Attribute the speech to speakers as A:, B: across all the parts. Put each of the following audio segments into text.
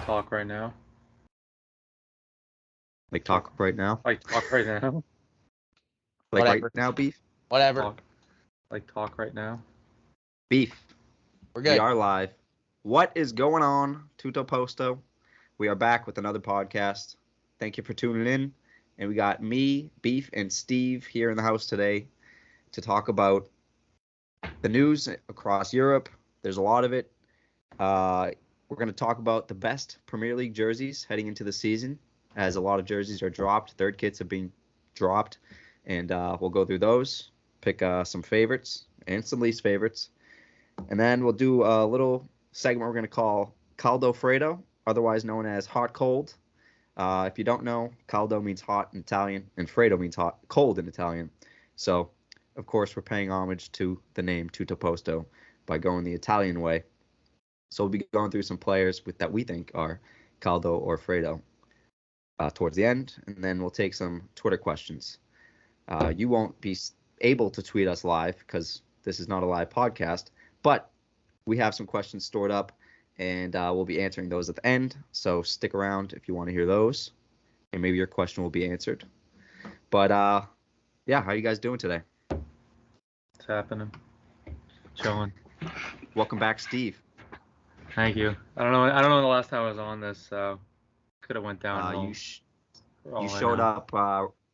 A: talk right now.
B: Like talk right now?
A: Like talk right now.
B: Like
C: Whatever.
B: right now, Beef?
C: Whatever.
A: Talk right now.
B: Beef.
C: We're
B: We
C: good.
B: are live. What is going on, Tutto Posto? We are back with another podcast. Thank you for tuning in. And we got me, Beef, and Steve here in the house today to talk about the news across Europe. There's a lot of it. We're going to talk about the best Premier League jerseys heading into the season, as a lot of jerseys are dropped. Third kits have been dropped, and we'll go through those, pick some favorites and some least favorites, and then we'll do a little segment we're going to call Caldo Freddo, otherwise known as hot cold. If you don't know, caldo means hot in Italian, and Freddo means cold in Italian. So, of course, we're paying homage to the name Tutto Posto by going the Italian way. So we'll be going through some players that we think are caldo or Freddo towards the end, and then we'll take some Twitter questions. You won't be able to tweet us live because this is not a live podcast, but we have some questions stored up, and we'll be answering those at the end. So stick around if you want to hear those, and maybe your question will be answered. But yeah, how are you guys doing today?
A: It's happening. Chilling.
B: Welcome back, Steve.
A: Thank you. I don't know the last time I was on this, so could have went down.
B: You showed up.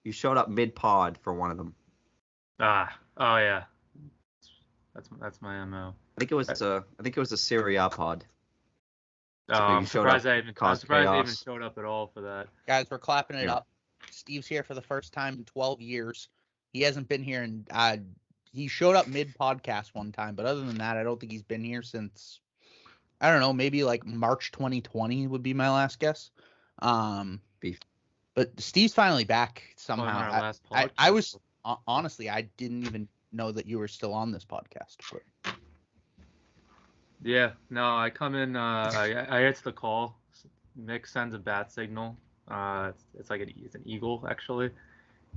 B: You showed up mid-pod for one of them.
A: Oh yeah. That's my MO.
B: I think it was a Serie A pod.
A: Oh, I'm surprised I even showed up at all for that.
C: Guys, we're clapping it up. Steve's here for the first time in 12 years. He hasn't been here, and he showed up mid-podcast one time, but other than that, I don't think he's been here since, I don't know, maybe like March 2020 would be my last guess.
B: Beef.
C: But Steve's finally back somehow. I was honestly, I didn't even know that you were still on this podcast. But.
A: Yeah, no, I come in. I answer the call. Mick sends a bat signal. It's like it's an eagle actually,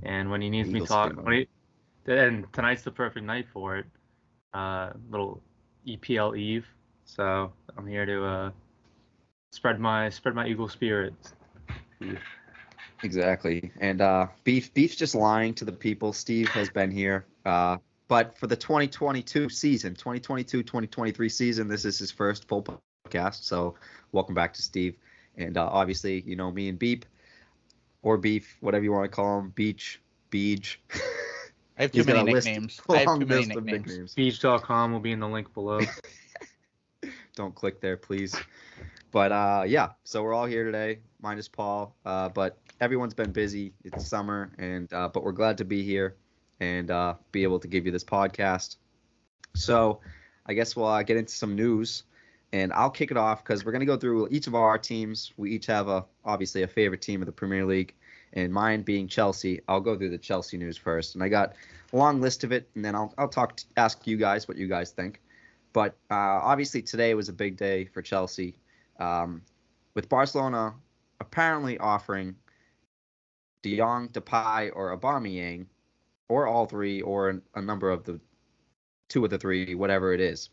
A: and when he needs me talk, and tonight's the perfect night for it. Little EPL Eve, so I'm here to spread my eagle spirit.
B: Exactly, and Beef's just lying to the people. Steve has been here, but for the 2022-2023 season, this is his first full podcast. So welcome back to Steve, and obviously, you know me and Beep, or Beef, whatever you want to call him, Beach.
C: I have too many nicknames.
A: Beach.com will be in the link below.
B: Don't click there, please. But yeah, so we're all here today, minus Paul. But everyone's been busy. It's summer, and but we're glad to be here and be able to give you this podcast. So I guess we'll get into some news, and I'll kick it off because we're going to go through each of our teams. We each have obviously a favorite team of the Premier League, and mine being Chelsea. I'll go through the Chelsea news first, and I got a long list of it, and then I'll ask you guys what you guys think. But obviously today was a big day for Chelsea, with Barcelona apparently offering De Jong, Depay, or Aubameyang, or all three, or a number of the two of the three, whatever it is.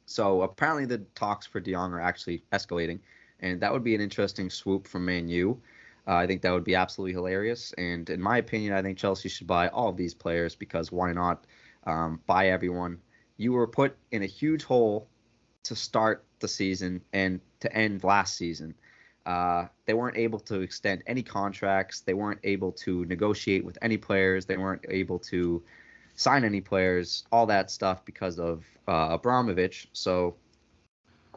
B: So apparently the talks for De Jong are actually escalating, and that would be an interesting swoop from Man U. I think that would be absolutely hilarious, and in my opinion, I think Chelsea should buy all of these players because why not buy everyone? You were put in a huge hole to start the season and to end last season. They weren't able to extend any contracts. They weren't able to negotiate with any players. They weren't able to sign any players, all that stuff because of Abramovich. So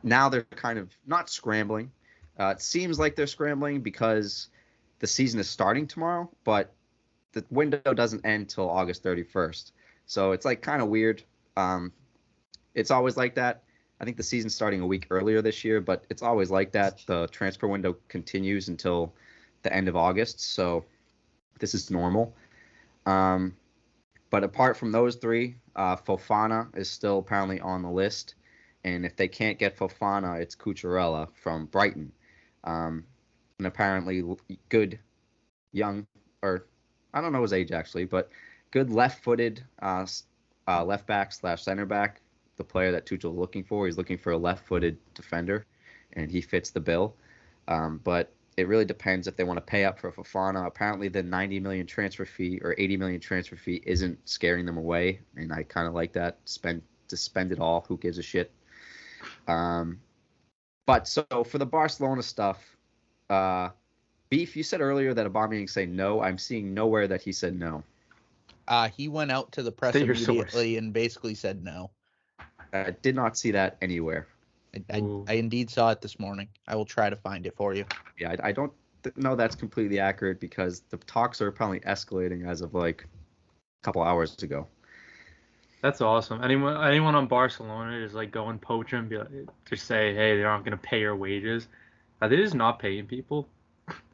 B: now they're kind of not scrambling. It seems like they're scrambling because the season is starting tomorrow, but the window doesn't end till August 31st. So it's like kind of weird. It's always like that. I think the season's starting a week earlier this year, but it's always like that. The transfer window continues until the end of August, so this is normal. But apart from those three, Fofana is still apparently on the list, and if they can't get Fofana, it's Cucurella from Brighton. And apparently good young, or I don't know his age actually, but good left-footed left back / center back. The player that Tuchel's looking for. He's looking for a left-footed defender, and he fits the bill. But it really depends if they want to pay up for Fofana. Apparently, the 90 million transfer fee or 80 million transfer fee isn't scaring them away, and I kind of like that. Spend it all. Who gives a shit? But so for the Barcelona stuff, Beef, you said earlier that Aubameyang say no. I'm seeing nowhere that he said no.
C: He went out to the press
A: State your
C: immediately
A: source.
C: and basically said no.
B: I did not see that anywhere.
C: I indeed saw it this morning. I will try to find it for you.
B: Yeah, I don't know that's completely accurate because the talks are apparently escalating as of like a couple hours ago.
A: That's awesome. Anyone on Barcelona is like go and poach him, be like, just say, hey, they're not gonna pay your wages. Are they just not paying people?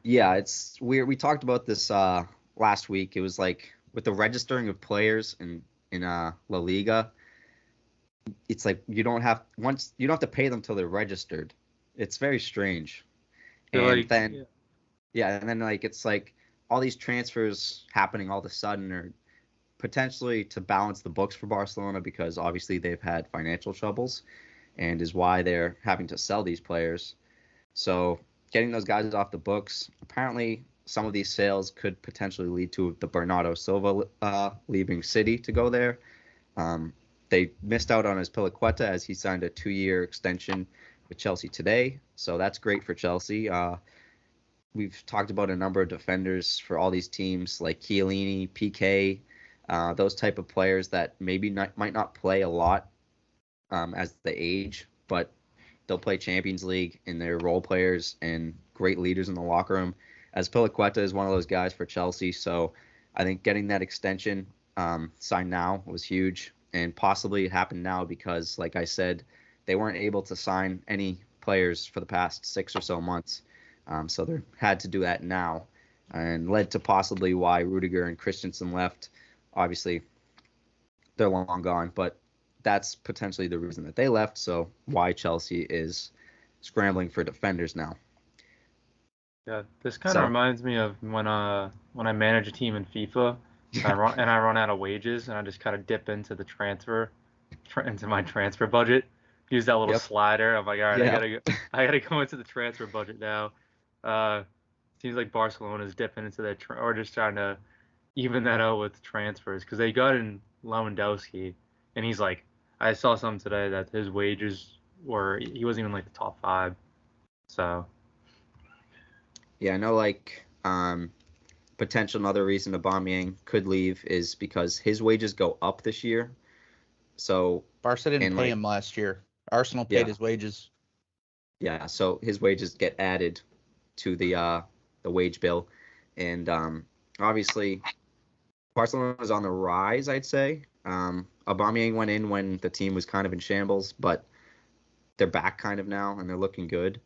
B: Yeah, it's weird. We talked about this last week. It was like with the registering of players in La Liga, it's like you don't have to pay them till they're registered. It's very strange.
A: They're
B: And
A: like,
B: then and then like it's like all these transfers happening all of a sudden are potentially to balance the books for Barcelona because obviously they've had financial troubles and is why they're having to sell these players. So getting those guys off the books, apparently some of these sales could potentially lead to the Bernardo Silva leaving City to go there. They missed out on his Piliqueta as he signed a 2-year extension with Chelsea today. So that's great for Chelsea. We've talked about a number of defenders for all these teams like Chiellini, PK, those type of players that maybe might not play a lot as they age, but they'll play Champions League and they're role players and great leaders in the locker room. As Piliqueta is one of those guys for Chelsea, so I think getting that extension signed now was huge, and possibly it happened now because, like I said, they weren't able to sign any players for the past 6 or so months, so they had to do that now, and led to possibly why Rudiger and Christensen left. Obviously, they're long gone, but that's potentially the reason that they left. So why Chelsea is scrambling for defenders now.
A: yeah, this kind of reminds me of when I manage a team in FIFA, and I run out of wages, and I just kind of dip into the into my transfer budget. Use that little slider. I'm like, all right, I gotta go into the transfer budget now. Seems like Barcelona's dipping into their or just trying to even that out with transfers because they got in Lewandowski, and he's like, I saw something today that his wages he wasn't even like the top 5. So
B: yeah, I know like potential another reason Aubameyang could leave is because his wages go up this year. So
C: Barca didn't pay him last year. Arsenal paid his wages.
B: Yeah, so his wages get added to the wage bill, and obviously Barcelona is on the rise, I'd say. Aubameyang went in when the team was kind of in shambles, but they're back kind of now, and they're looking good.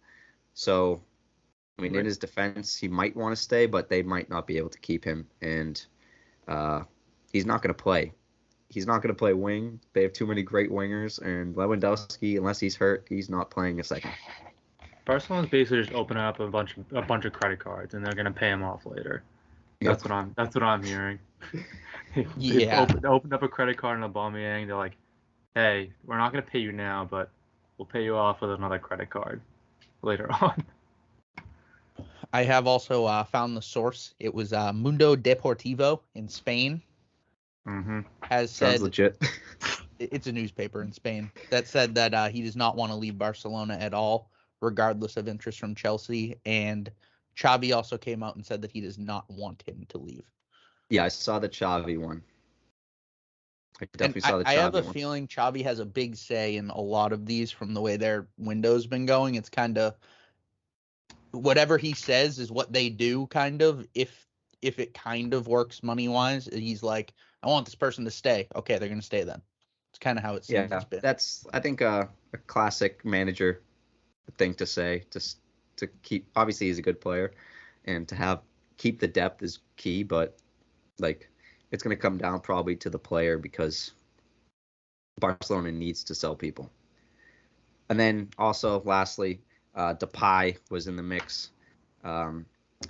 B: So, I mean, in his defense, he might want to stay, but they might not be able to keep him, and he's not going to play. He's not going to play wing. They have too many great wingers, and Lewandowski, unless he's hurt, he's not playing a second.
A: Barcelona's basically just opening up a bunch of credit cards, and they're going to pay him off later. That's what I'm hearing. They opened up a credit card in Aubameyang. They're like, hey, we're not going to pay you now, but we'll pay you off with another credit card later on.
C: I have also found the source. It was Mundo Deportivo in Spain.
A: Mm-hmm.
C: Has said,
B: sounds legit.
C: It's a newspaper in Spain that said that he does not want to leave Barcelona at all, regardless of interest from Chelsea. And Xavi also came out and said that he does not want him to leave.
B: Yeah, I saw the Xavi one. I definitely saw the Xavi one.
C: I have a feeling Xavi has a big say in a lot of these from the way their window's been going. It's kind of whatever he says is what they do, kind of. If it kind of works money-wise, he's like, I want this person to stay. Okay, they're going to stay then. It's kind of how it seems it's been.
B: That's, I think, a classic manager thing to say. Just to keep, obviously he's a good player, and to keep the depth is key, but like it's going to come down probably to the player because Barcelona needs to sell people. And then also, lastly, Depay was in the mix.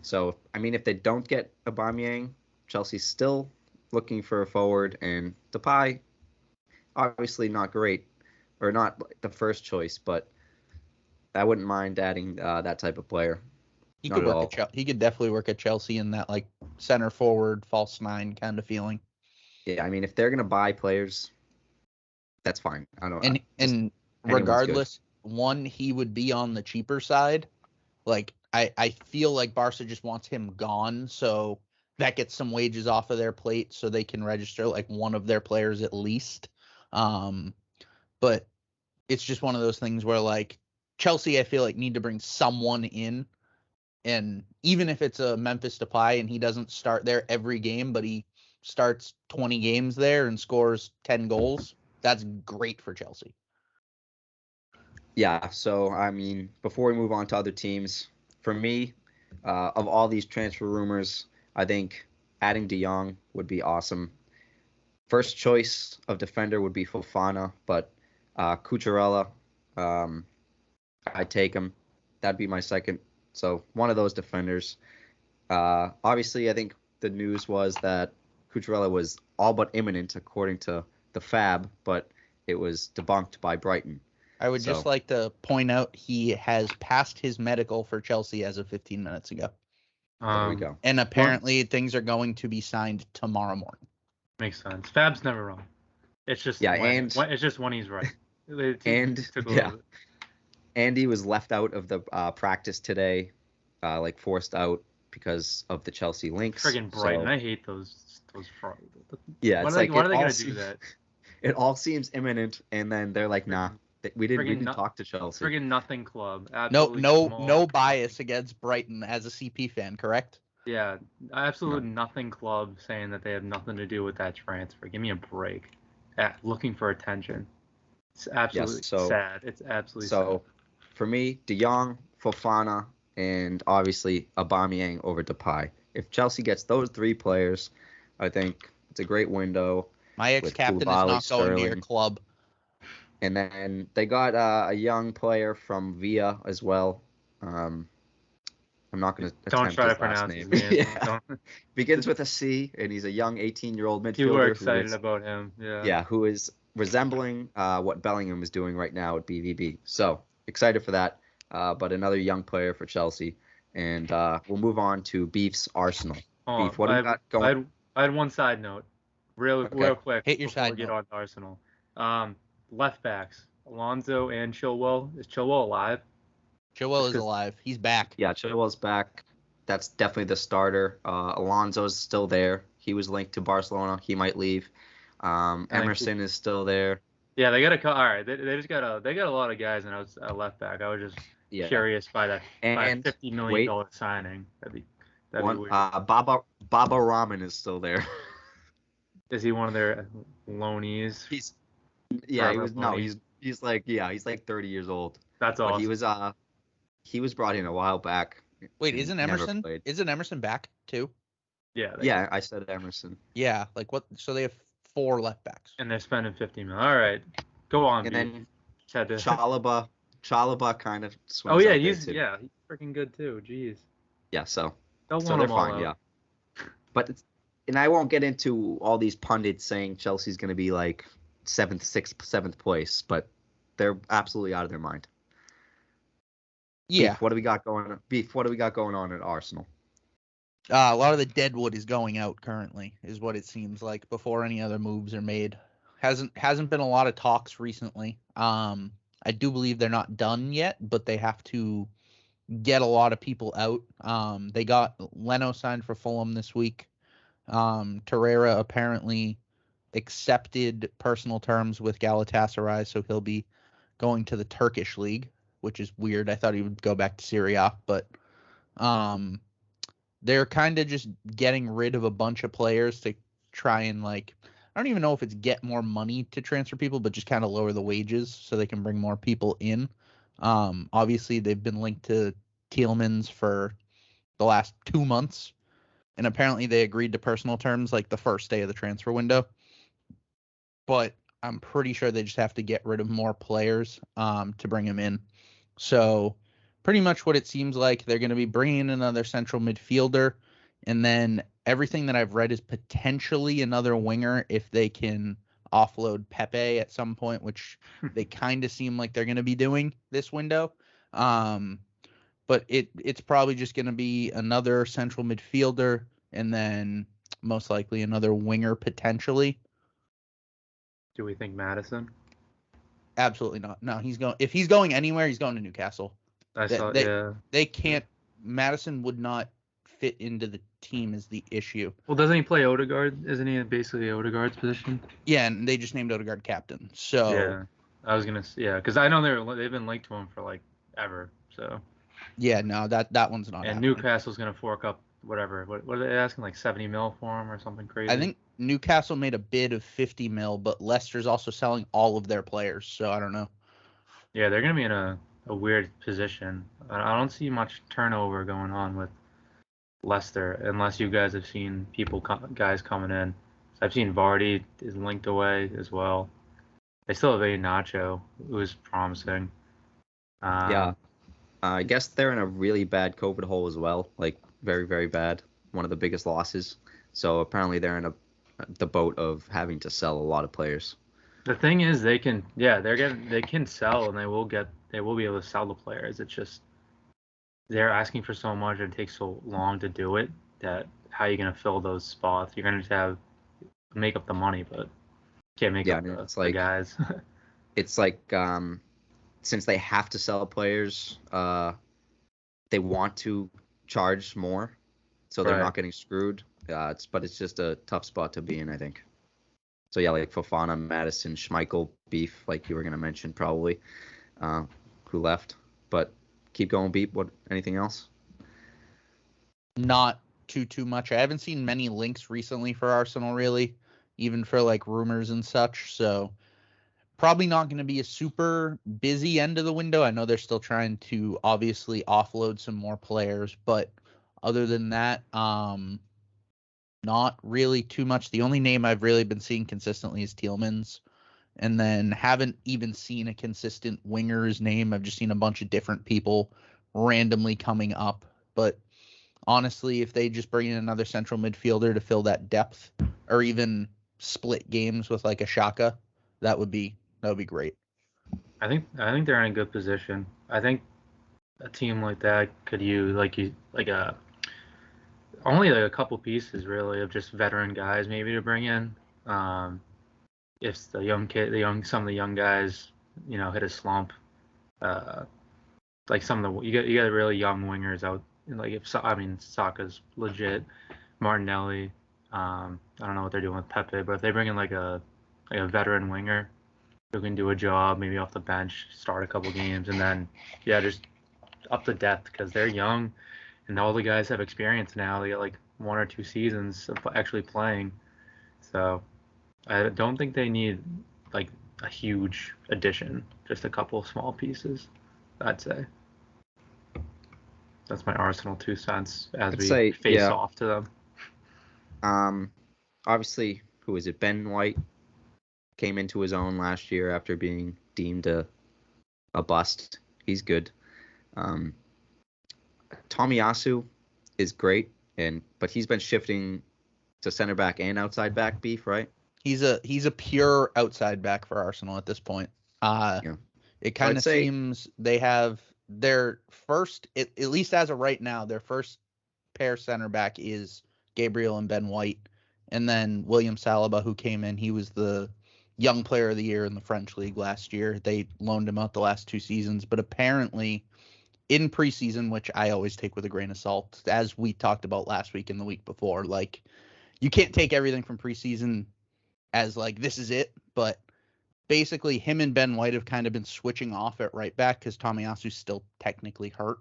B: So, I mean, if they don't get Aubameyang, Chelsea's still looking for a forward, and Depay, obviously not great, or not the first choice, but I wouldn't mind adding that type of player.
C: He
B: Not
C: could
B: at
C: work
B: all.
C: at Chelsea. He could definitely work at Chelsea in that like center forward, false nine kind of feeling.
B: Yeah, I mean, if they're gonna buy players, that's fine. I don't.
C: And
B: Just
C: and
B: anyone's good.
C: regardless, one, he would be on the cheaper side. Like I feel like Barca just wants him gone, so that gets some wages off of their plate, so they can register like one of their players at least. But it's just one of those things where like Chelsea, I feel like need to bring someone in, and even if it's a Memphis Depay and he doesn't start there every game, but he starts 20 games there and scores 10 goals, that's great for Chelsea.
B: Yeah. So I mean, before we move on to other teams, for me, of all these transfer rumors, I think adding De Jong would be awesome. First choice of defender would be Fofana, but Cucurella, I'd take him. That'd be my second. So one of those defenders. Obviously, I think the news was that Cucurella was all but imminent, according to the Fab, but it was debunked by Brighton.
C: I would just like to point out he has passed his medical for Chelsea as of 15 minutes ago.
B: There we go.
C: And apparently things are going to be signed tomorrow morning.
A: Makes sense. Fab's never wrong. It's just it's just when he's right.
B: Andy was left out of the practice today, like forced out because of the Chelsea links.
A: Friggin' Brighton, I hate those.
B: Yeah,
A: why
B: it's like
A: why are they gonna do that?
B: It all seems imminent, and then they're like, nah. We didn't talk to Chelsea.
A: Friggin' nothing club.
C: No bias against Brighton as a CP fan, correct?
A: Yeah, absolutely nothing club saying that they have nothing to do with that transfer. Give me a break. Looking for attention. It's absolutely sad. It's absolutely sad.
B: So, for me, De Jong, Fofana, and obviously Aubameyang over Depay. If Chelsea gets those three players, I think it's a great window.
C: My ex-captain is not going to your club.
B: And then they got a young player from Villa as well. I'm not going to attempt
A: try
B: his
A: to pronounce
B: name.
A: his name. Yeah.
B: Begins with a C, and he's a young 18-year-old midfielder.
A: You were excited about him, yeah.
B: Yeah, who is resembling what Bellingham is doing right now at BVB. So excited for that. But another young player for Chelsea, and we'll move on to Beef's Arsenal. Beef, what do you got going?
A: I had one side note, real quick.
C: Hit your side note.
A: Get on to Arsenal. Left backs, Alonso and Chilwell. Is Chilwell alive?
C: Chilwell is alive. He's back.
B: Yeah, Chilwell's back. That's definitely the starter. Alonso's still there. He was linked to Barcelona. He might leave. Emerson is still there.
A: Yeah, they got a all right. They just got a lot of guys in left back. I was just curious by that $50 million signing. That'd be weird.
B: Baba Rahman is still there.
A: Is he one of their loanees?
B: He's like 30 years old.
A: That's awesome.
B: He was brought in a while back.
C: Wait, isn't Emerson back too?
A: Yeah.
B: I said Emerson.
C: Yeah, like what? So they have 4 left backs.
A: And they're spending $50 million. All right, go on.
B: And then Chalaba kind of swims.
A: Oh yeah, he's freaking good too. Jeez.
B: Yeah, so
A: they're
B: fine. Yeah, but and I won't get into all these pundits saying Chelsea's going to be like 7th, 6th, 7th place, but they're absolutely out of their mind.
C: Yeah.
B: Beef, what do we got going on at Arsenal?
C: A lot of the deadwood is going out currently, is what it seems like, before any other moves are made. Hasn't been a lot of talks recently. I do believe they're not done yet, but they have to get a lot of people out. They got Leno signed for Fulham this week. Torreira apparently accepted personal terms with Galatasaray, so he'll be going to the Turkish league, which is weird. I thought he would go back to Syria, but they're kind of just getting rid of a bunch of players to try and, like, I don't even know if it's get more money to transfer people, but just kind of lower the wages so they can bring more people in. Obviously, they've been linked to Tielemans for the last 2 months, and apparently they agreed to personal terms like the first day of the transfer window. But I'm pretty sure they just have to get rid of more players to bring him in. So pretty much what it seems like, they're going to be bringing another central midfielder, and then everything that I've read is potentially another winger if they can offload Pepe at some point, which they kind of seem like they're going to be doing this window. But it's probably just going to be another central midfielder and then most likely another winger potentially.
A: Do we think Madison?
C: Absolutely not. No, if he's going anywhere, he's going to Newcastle. They can't. Madison would not fit into the team is the issue.
A: Well, doesn't he play Odegaard? Isn't he basically Odegaard's position?
C: Yeah, and they just named Odegaard captain. So
A: yeah, I was gonna because I know they've been linked to him for like ever. So
C: yeah, no, that one's not.
A: And
C: happening.
A: Newcastle's gonna fork up whatever. What are they asking, like 70 mil for him or something crazy?
C: I think Newcastle made a bid of 50 mil, but Leicester's also selling all of their players, so I don't know.
A: Yeah, they're gonna be in a weird position. I don't see much turnover going on with Leicester, unless you guys have seen guys coming in. So I've seen Vardy is linked away as well. They still have Nacho, who's promising.
B: I guess they're in a really bad COVID hole as well, like very, very bad. One of the biggest losses. So apparently they're in the boat of having to sell a lot of players.
A: The thing is, they can sell, and they will be able to sell the players. It's just they're asking for so much and it takes so long to do it that how are you gonna fill those spots? You're gonna just have make up the money, but can't make up the guys.
B: It's like since they have to sell players, they want to charge more, so they're not getting screwed. But it's just a tough spot to be in, I think. So yeah, like Fofana, Madison, Schmeichel, Beef, like you were gonna mention probably, who left. But keep going, Beef. What? Anything else?
C: Not too much. I haven't seen many links recently for Arsenal, really, even for like rumors and such. So probably not going to be a super busy end of the window. I know they're still trying to obviously offload some more players, but other than that, not really too much. The only name I've really been seeing consistently is Tielemans, and then haven't even seen a consistent winger's name. I've just seen a bunch of different people randomly coming up. But honestly, if they just bring in another central midfielder to fill that depth, or even split games with like a Xhaka, that would be great.
A: I think they're in a good position. I think a team like that could use only a couple pieces really of just veteran guys maybe to bring in. If some of the young guys, hit a slump, like some of the you got really young wingers out. Like Saka's legit, Martinelli. I don't know what they're doing with Pepe, but if they bring in like a veteran winger who can do a job, maybe off the bench, start a couple games, and then just up the depth because they're young, and all the guys have experience now. They got like 1 or 2 seasons of actually playing, so I don't think they need like a huge addition, just a couple of small pieces, I'd say. That's my Arsenal 2 cents as we face off to them.
B: Obviously, who is it? Ben White came into his own last year after being deemed a bust. He's good. Tomiyasu is great, but he's been shifting to center back and outside back, Beef, right?
C: He's a pure outside back for Arsenal at this point. It kind of seems they have their first, at least as of right now, their first pair center back is Gabriel and Ben White, and then William Saliba, who came in. He was the young player of the year in the French league last year. They loaned him out the last 2 seasons, but apparently in preseason, which I always take with a grain of salt, as we talked about last week and the week before, like you can't take everything from preseason as like this is it, but basically him and Ben White have kind of been switching off at right back because Tomiyasu's still technically hurt.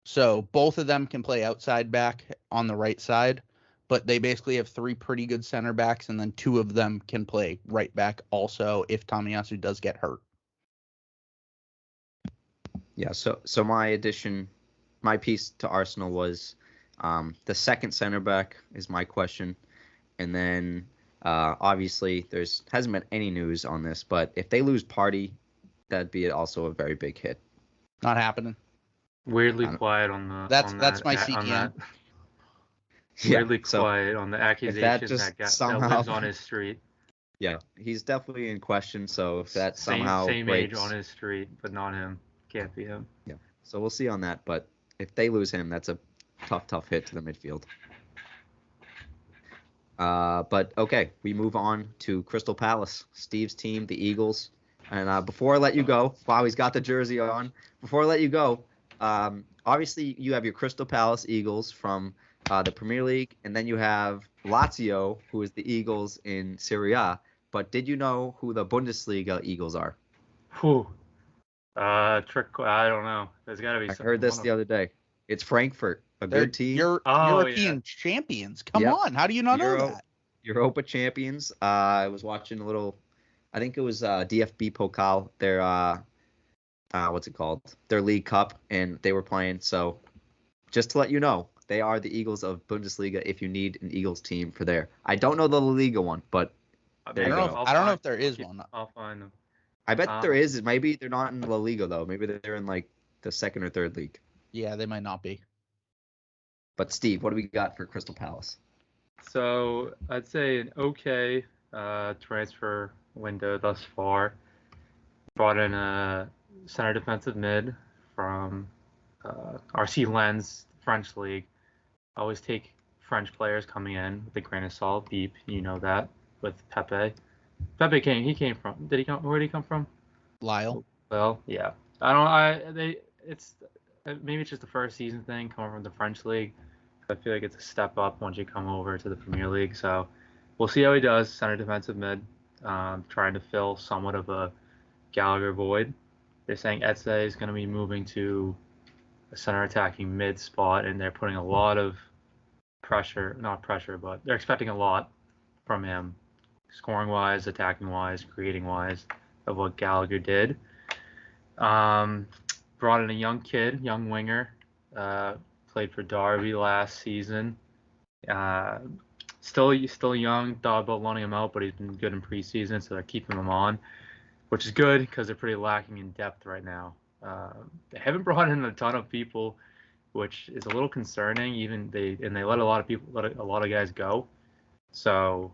C: So both of them can play outside back on the right side, but they basically have 3 pretty good center backs, and then 2 of them can play right back also if Tomiyasu does get hurt.
B: Yeah, so my piece to Arsenal was the second center back is my question, and then obviously hasn't been any news on this, but if they lose Partey, that'd be also a very big hit.
C: Not happening.
A: Weirdly quiet on the.
C: That's my CTM.
A: Weirdly quiet on the accusation that lives on his street.
B: Yeah, he's definitely in question. So if that
A: same age on his street, but not him. Can't be him.
B: Yeah. So we'll see on that. But if they lose him, that's a tough hit to the midfield. But okay, we move on to Crystal Palace, Steve's team, the Eagles. And before I let you go, wow, he's got the jersey on. Before I let you go, obviously you have your Crystal Palace Eagles from the Premier League, and then you have Lazio, who is the Eagles in Serie A. But did you know who the Bundesliga Eagles are?
A: Whew. Trick. I don't know. There's got to be.
B: I heard this the other day. It's Frankfurt,
C: They're
B: good team.
C: European champions. Come on, how do you not know that?
B: Europa champions. I was watching a little. I think it was DFB Pokal. Their what's it called? Their League Cup, and they were playing. So, just to let you know, they are the Eagles of Bundesliga. If you need an Eagles team for there, I don't know the La Liga one, but there you go.
C: I don't know if there is one.
A: I'll find them.
B: I bet there is. Maybe they're not in La Liga though. Maybe they're in like the second or third league.
C: Yeah, they might not be.
B: But Steve, what do we got for Crystal Palace?
A: So I'd say an okay transfer window thus far. Brought in a center defensive mid from RC Lens, French league. Always take French players coming in with a grain of salt. Beep, you know that with Pepe. Pepe came from. Where did he come from?
C: Lyle.
A: Well, yeah. Maybe it's just the first season thing coming from the French league. I feel like it's a step up once you come over to the Premier League. So we'll see how he does. Center defensive mid, trying to fill somewhat of a Gallagher void. They're saying Eze is going to be moving to a center attacking mid spot, and they're putting a lot of pressure, not pressure, but they're expecting a lot from him, scoring wise, attacking wise, creating wise, of what Gallagher did. Brought in a young winger, played for Derby last season. Still young, thought about loaning him out, but he's been good in preseason, so they're keeping him on, which is good because they're pretty lacking in depth right now. They haven't brought in a ton of people, which is a little concerning. They let a lot of guys go. So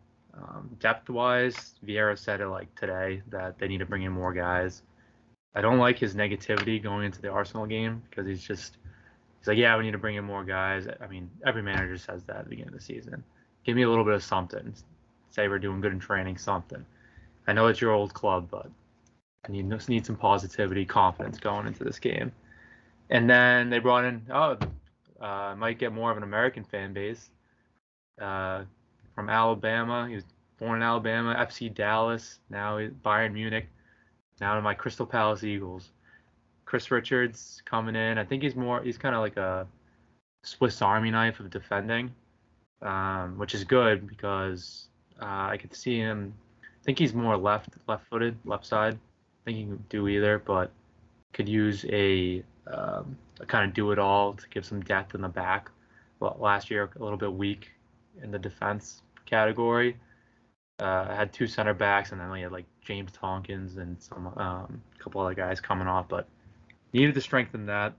A: depth-wise, Vieira said it like today that they need to bring in more guys. I don't like his negativity going into the Arsenal game because he's like, yeah, we need to bring in more guys. I mean, every manager says that at the beginning of the season. Give me a little bit of something. Say we're doing good in training, something. I know it's your old club, but I need some positivity, confidence going into this game. And then they brought in, might get more of an American fan base. From Alabama. He was born in Alabama, FC Dallas, now Bayern Munich, now to my Crystal Palace Eagles. Chris Richards coming in. I think he's kind of like a Swiss Army knife of defending, which is good because I could see him. I think he's more left-footed, left side. I think he can do either, but could use a kind of do-it-all to give some depth in the back. Well, last year, a little bit weak in the defense category. Had two center backs, and then we had like James Tompkins and some couple other guys coming off, but needed to strengthen that.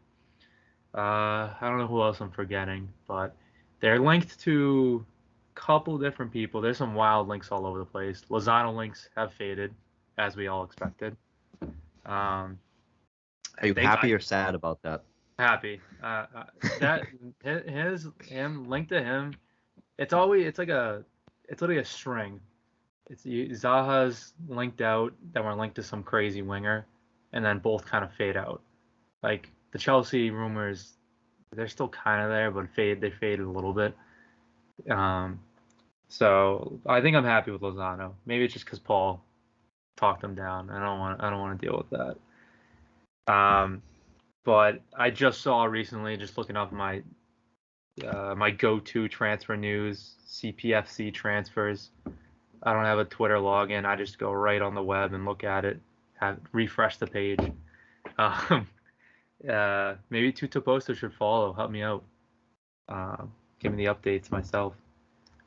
A: I don't know who else I'm forgetting, but they're linked to a couple different people. There's some wild links all over the place. Lozano links have faded, as we all expected.
B: Are you happy or sad about that?
A: Happy. That him linked to him. It's like a string. It's Zaha's linked out, then we're linked to some crazy winger, and then both kind of fade out. Like the Chelsea rumors, they're still kind of there, but they faded a little bit. So I think I'm happy with Lozano. Maybe it's just because Paul talked him down. I don't want to deal with that. But I just saw recently, just looking up my go-to transfer news, CPFC transfers. I don't have a Twitter login. I just go right on the web and look at it, refresh the page. Maybe Tuto Poster should follow, help me out, give me the updates myself.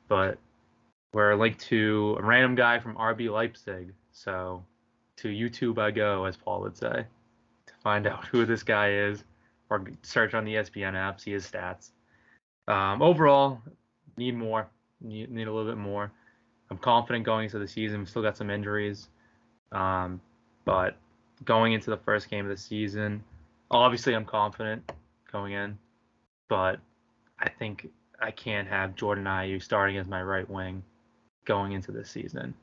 A: But we're linked to a random guy from RB Leipzig. So to YouTube I go, as Paul would say, to find out who this guy is, or search on the ESPN app, see his stats. Overall, need more. Need a little bit more. I'm confident going into the season. We've still got some injuries. But going into the first game of the season, Obviously, I'm confident going in, but I think I can't have Jordan Ayew starting as my right wing going into this season.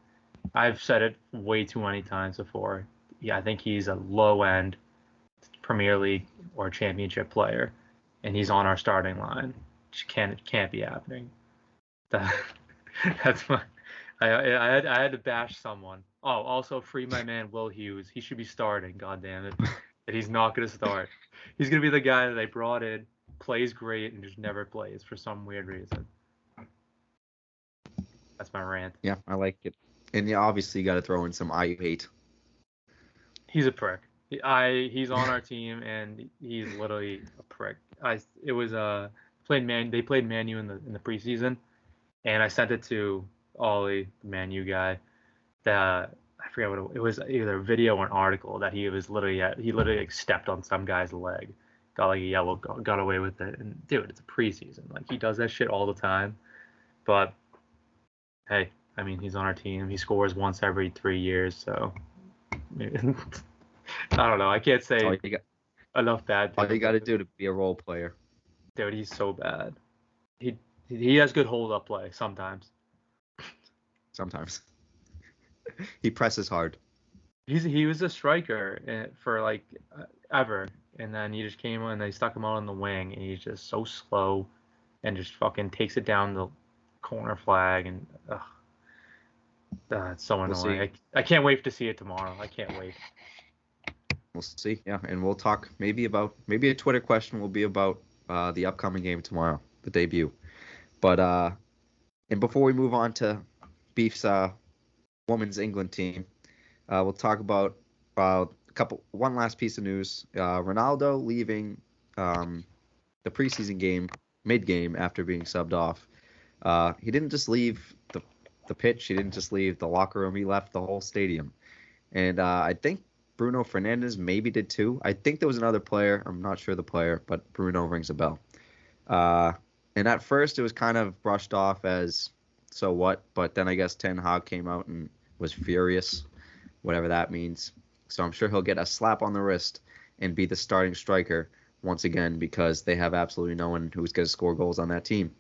A: I've said it way too many times before. Yeah, I think he's a low-end Premier League or championship player, and he's on our starting line. Just can't be happening. That's my. I had to bash someone. Oh, also free my man Will Hughes. He should be starting. God damn it, and he's not gonna start. He's gonna be the guy that they brought in, plays great, and just never plays for some weird reason. That's my rant.
B: Yeah, I like it. And yeah, obviously you got to throw in some Ayew hate.
A: He's a prick. He's on our team and he's literally a prick. It was they played Man U in the preseason, and I sent it to Ollie, the Man U guy. That I forget what it was, either a video or an article that he literally like stepped on some guy's leg, got like a yellow, got away with it. And dude, it's a preseason. Like he does that shit all the time. But hey, I mean he's on our team. He scores once every 3 years, so. I don't know. I can't say enough bad things.
B: All you got to do to be a role player.
A: Dude, he's so bad. He has good hold up play sometimes.
B: Sometimes. He presses hard.
A: He was a striker for like ever, and then he just came on and they stuck him out on the wing, and he's just so slow, and just fucking takes it down the corner flag, and it's so annoying. I can't wait to see it tomorrow. I can't wait.
B: We'll see, yeah, and we'll talk maybe a Twitter question will be about the upcoming game tomorrow, the debut. But and before we move on to Beef's women's England team, we'll talk about one last piece of news. Ronaldo leaving the preseason game mid-game after being subbed off. He didn't just leave the pitch. He didn't just leave the locker room. He left the whole stadium, and I think Bruno Fernandes maybe did too. I think there was another player. I'm not sure the player, but Bruno rings a bell. And at first it was kind of brushed off as so what, but then I guess Ten Hag came out and was furious, whatever that means. So I'm sure he'll get a slap on the wrist and be the starting striker once again because they have absolutely no one who's going to score goals on that team,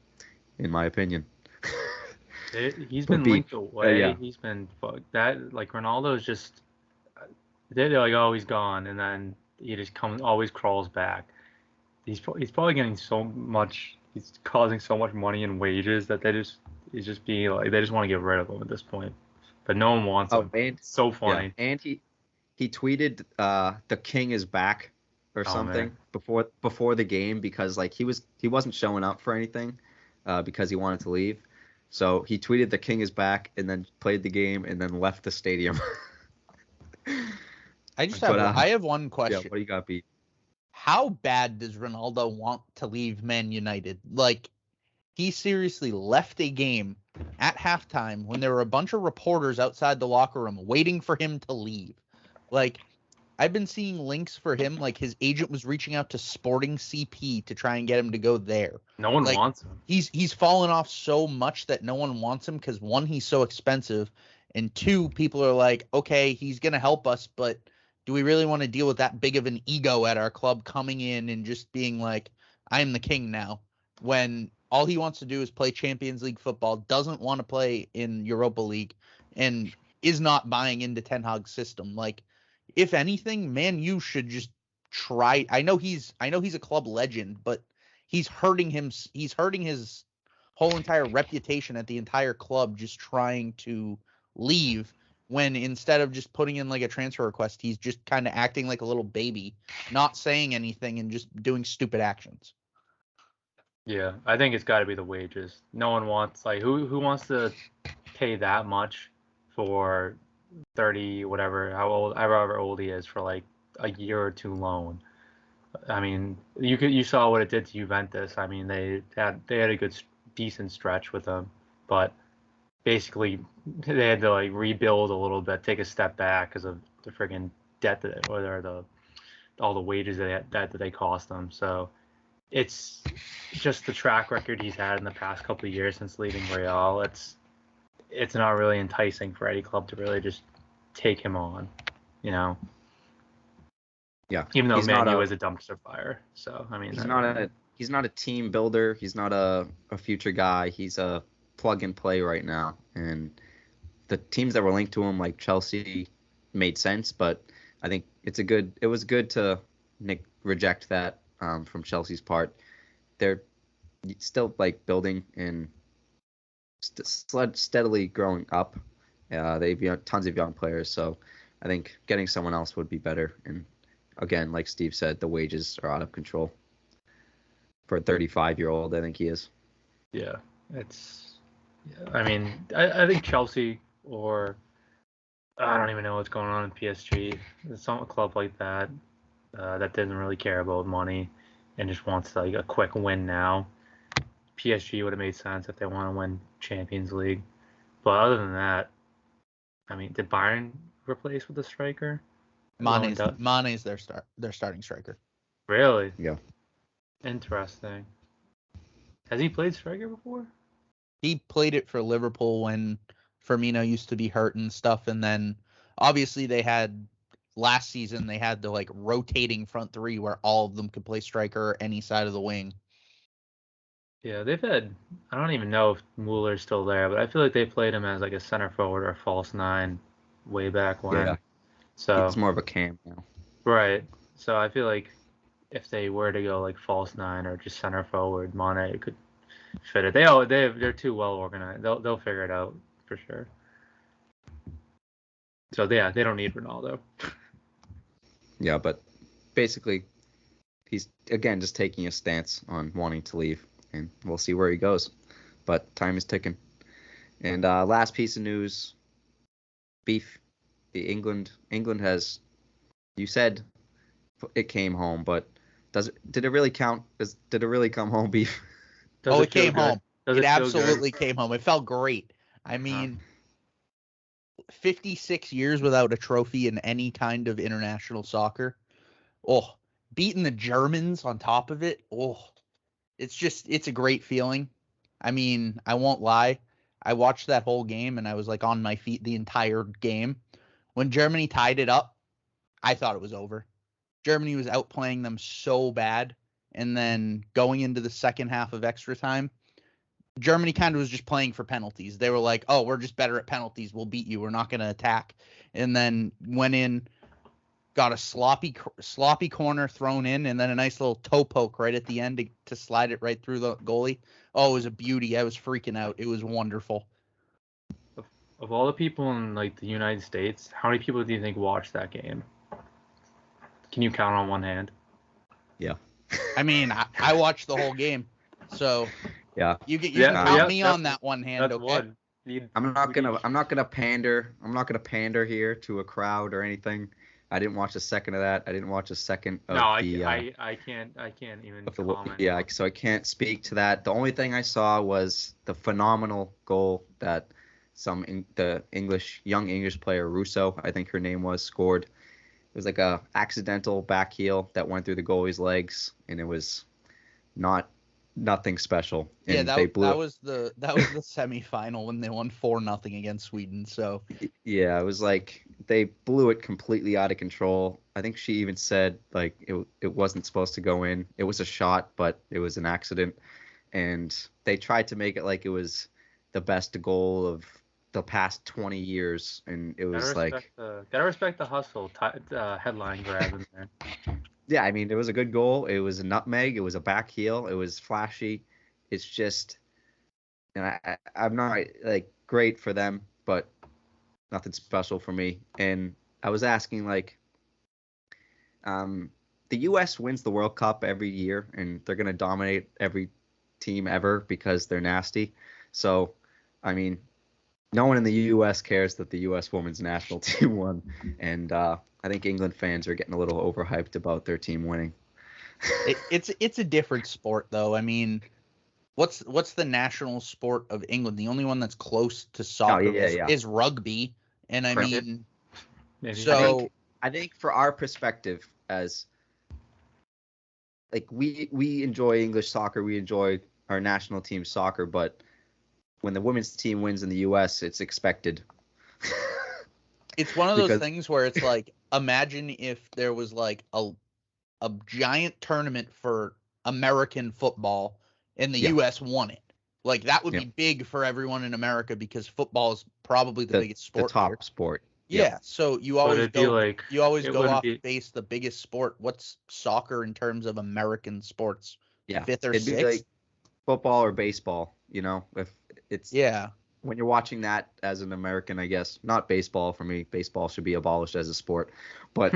B: in my opinion.
A: He's been linked away. Yeah. He's been fucked. That like Ronaldo's just. They're like, oh, he's gone, and then he just always crawls back. He's probably getting so much. He's causing so much money in wages that they just want to get rid of him at this point. But no one wants him. And, so funny.
B: Yeah. And he tweeted, "The king is back" or something before the game because like he wasn't showing up for anything because he wanted to leave. So he tweeted, "The king is back," and then played the game and then left the stadium.
C: I have one question.
B: Yeah, what do you got, Pete?
C: How bad does Ronaldo want to leave Man United? Like, he seriously left a game at halftime when there were a bunch of reporters outside the locker room waiting for him to leave. Like, I've been seeing links for him. Like, his agent was reaching out to Sporting CP to try and get him to go there.
A: No one wants him.
C: He's fallen off so much that no one wants him because, one, he's so expensive, and two, people are like, okay, he's going to help us, but do we really want to deal with that big of an ego at our club coming in and just being like, I'm the king now, when all he wants to do is play Champions League football, doesn't want to play in Europa League, and is not buying into Ten Hag's system. Like, if anything, Man U should just try. I know he's a club legend, but he's hurting his whole entire reputation at the entire club just trying to leave. When instead of just putting in like a transfer request, he's just kind of acting like a little baby, not saying anything and just doing stupid actions.
A: Yeah, I think it's got to be the wages. No one wants who wants to pay that much for 30 however old he is for like a year or two loan. I mean, you saw what it did to Juventus. I mean, they had a decent stretch with him, but basically they had to like rebuild a little bit, take a step back because of the friggin' debt all the wages that they cost them. So it's just the track record he's had in the past couple of years since leaving Real. It's not really enticing for any club to really just take him on, you know.
B: Yeah.
A: Even though
B: he's
A: Man
B: not
A: U
B: a
A: is a dumpster fire. So I mean,
B: he's not a team builder. He's not a future guy. He's a plug and play right now. And the teams that were linked to him, like Chelsea, made sense. But I think it was good to reject that from Chelsea's part. They're still like building and steadily growing up. They've got tons of young players, so I think getting someone else would be better. And again, like Steve said, the wages are out of control for a 35-year-old. I think he is.
A: Yeah, it's. Yeah, I mean, I think Chelsea or I don't even know what's going on in PSG. Some club like that that doesn't really care about money and just wants like a quick win now. PSG would have made sense if they want to win Champions League. But other than that, I mean, did Bayern replace with a striker?
C: Mane's their starting striker.
A: Really?
B: Yeah.
A: Interesting. Has he played striker before?
C: He played it for Liverpool when Firmino used to be hurt and stuff, and then obviously last season they had the like rotating front three where all of them could play striker or any side of the wing.
A: Yeah, they've had. I don't even know if Muller's still there, but I feel like they played him as like a center forward or a false nine way back when.
B: Yeah.
A: So
B: it's more of a cam now.
A: Right. So I feel like if they were to go like false nine or just center forward, Mane could fit it. They're too well organized. They'll figure it out for sure. So yeah, they don't need Ronaldo.
B: Yeah, but basically, he's again just taking a stance on wanting to leave, and we'll see where he goes. But time is ticking. And last piece of news: beef. England has. You said it came home, but did it really count? Did it really come home, beef?
C: It came home. It absolutely came home. It felt great. I mean, 56 years without a trophy in any kind of international soccer. Oh, beating the Germans on top of it. Oh, it's a great feeling. I mean, I won't lie. I watched that whole game and I was like on my feet the entire game. When Germany tied it up, I thought it was over. Germany was outplaying them so bad. And then going into the second half of extra time, Germany kind of was just playing for penalties. They were like, oh, we're just better at penalties. We'll beat you. We're not going to attack. And then went in, got a sloppy corner thrown in, and then a nice little toe poke right at the end to slide it right through the goalie. Oh, it was a beauty. I was freaking out. It was wonderful.
A: Of all the people in like the United States, how many people do you think watched that game? Can you count on one hand?
B: Yeah.
C: I mean, I watched the whole game, so
B: yeah.
C: You can count me on that one hand.
A: That's
C: okay.
A: One.
B: I'm not gonna pander. I'm not gonna pander here to a crowd or anything. I didn't watch a second of that. I didn't watch a second of
A: I can't even comment.
B: Yeah, so I can't speak to that. The only thing I saw was the phenomenal goal that the young English player Russo, I think her name was, scored. It was like a accidental back heel that went through the goalie's legs, and it was nothing special. And
C: yeah, that was the semifinal when they won 4-0 against Sweden. So
B: yeah, it was like they blew it completely out of control. I think she even said like it wasn't supposed to go in. It was a shot, but it was an accident. And they tried to make it like it was the best goal of the past 20 years, and it was
A: gotta respect the hustle. Headline grab in there.
B: Yeah, I mean, it was a good goal. It was a nutmeg. It was a back heel. It was flashy. It's just, and I'm not like great for them, but nothing special for me. And I was asking like, the U.S. wins the World Cup every year, and they're gonna dominate every team ever because they're nasty. So, I mean, no one in the U.S. cares that the U.S. women's national team won, and I think England fans are getting a little overhyped about their team winning.
C: It's a different sport, though. I mean, what's the national sport of England? The only one that's close to soccer is rugby, and I mean, so
B: I think for our perspective, as like we enjoy English soccer, we enjoy our national team soccer, but when the women's team wins in the U.S., it's expected.
C: It's one of those
B: Because-
C: things where it's like, imagine if there was like a giant tournament for American football and the
B: Yeah.
C: U.S. won it. Like, that would
B: Yeah.
C: be big for everyone in America because football is probably the biggest
B: The
C: sport
B: top
C: here.
B: sport.
C: Yeah,
B: Yep.
C: so you
A: But
C: always
A: it'd be
C: go
A: like it
C: go
A: wouldn't
C: off
A: be.
C: base the biggest sport. What's soccer in terms of American sports?
B: Yeah.
C: Fifth or
B: It'd be
C: sixth?
B: like football or baseball, if it's
C: Yeah.
B: when you're watching that as an American, I guess. Not baseball for me. Baseball should be abolished as a sport. But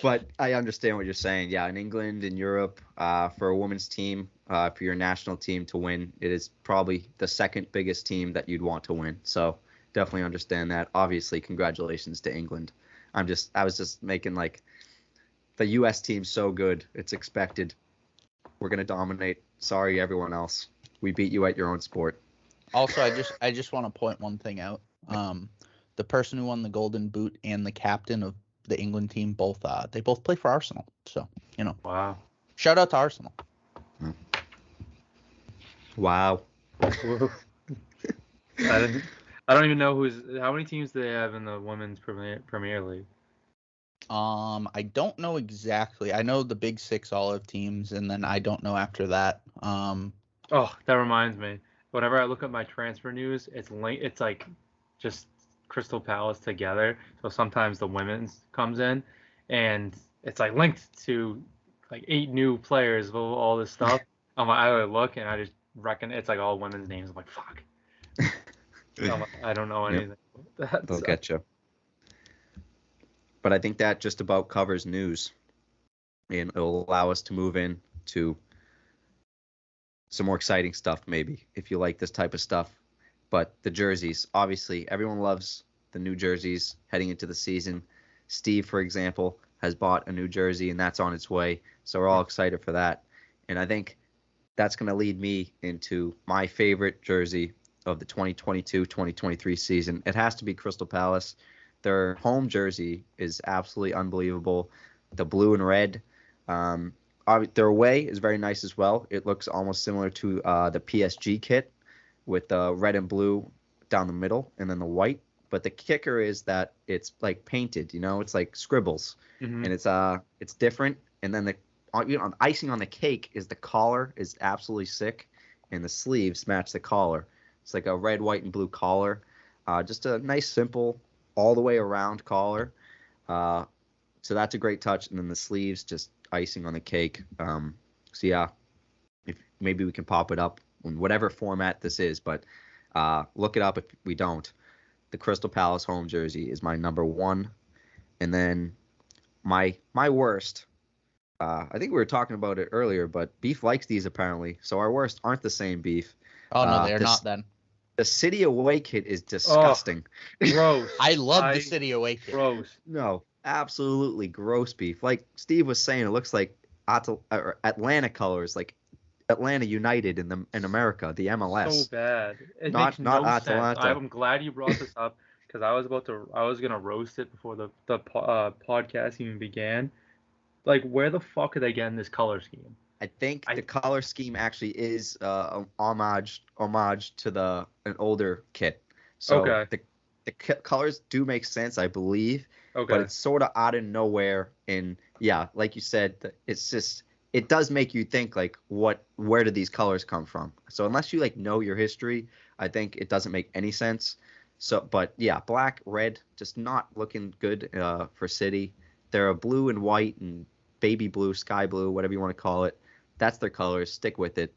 B: but I understand what you're saying. Yeah, in England, in Europe, for a women's team, for your national team to win, it is probably the second biggest team that you'd want to win. So definitely understand that. Obviously, congratulations to England. I was just making like the U.S. team's so good, it's expected. We're gonna dominate. Sorry, everyone else. We beat you at your own sport.
C: Also, I just want to point one thing out. The person who won the Golden Boot and the captain of the England team they both play for Arsenal. So,
A: Wow.
C: shout out to Arsenal.
B: Wow.
A: I don't even know how many teams do they have in the women's Premier League.
C: I don't know exactly. I know the big six all have teams, and then I don't know after that.
A: Oh, that reminds me. Whenever I look at my transfer news, it's like just Crystal Palace together. So sometimes the women's comes in, and it's like linked to like 8 new players of all this stuff. I look and I just reckon it's like all women's names. I'm like, fuck. I don't know anything. Yep.
B: They'll get you. But I think that just about covers news, and it'll allow us to move in to some more exciting stuff, maybe, if you like this type of stuff. But the jerseys, obviously, everyone loves the new jerseys heading into the season. Steve, for example, has bought a new jersey, and that's on its way. So we're all excited for that. And I think that's going to lead me into my favorite jersey of the 2022-2023 season. It has to be Crystal Palace. Their home jersey is absolutely unbelievable. The blue and red. Their away is very nice as well. It looks almost similar to the PSG kit with the red and blue down the middle and then the white. But the kicker is that it's like painted, it's like scribbles, and it's different. And then the icing on the cake is the collar is absolutely sick, and the sleeves match the collar. It's like a red, white, and blue collar. Just a nice, simple, all the way around collar. So that's a great touch. And then the sleeves, just icing on the cake. So yeah, if maybe we can pop it up in whatever format this is, but look it up if we don't. The Crystal Palace home jersey is my number one. And then my worst, I think we were talking about it earlier, but Beef likes these apparently. So our worst aren't the same, Beef.
C: Oh, no, they're not then.
B: The City Away kit is disgusting.
A: Oh, gross.
C: I love the City Away kit.
A: Gross.
B: No, absolutely gross, Beef. Like Steve was saying, it looks like Atlanta colors, like Atlanta United in America, the MLS.
A: So bad. It
B: Not
A: makes no
B: Atalanta.
A: sense. I'm glad you brought this up because I was gonna roast it before the podcast even began. Like, where the fuck are they getting this color scheme?
B: I think the color scheme actually is homage to an older kit. So
A: okay.
B: The colors do make sense, I believe.
A: Okay.
B: But it's sort of out of nowhere. And yeah, like you said, it does make you think like, where did these colors come from? So unless you like know your history, I think it doesn't make any sense. So, but yeah, black, red, just not looking good for City. They're a blue and white and baby blue, sky blue, whatever you want to call it. That's their colors. Stick with it.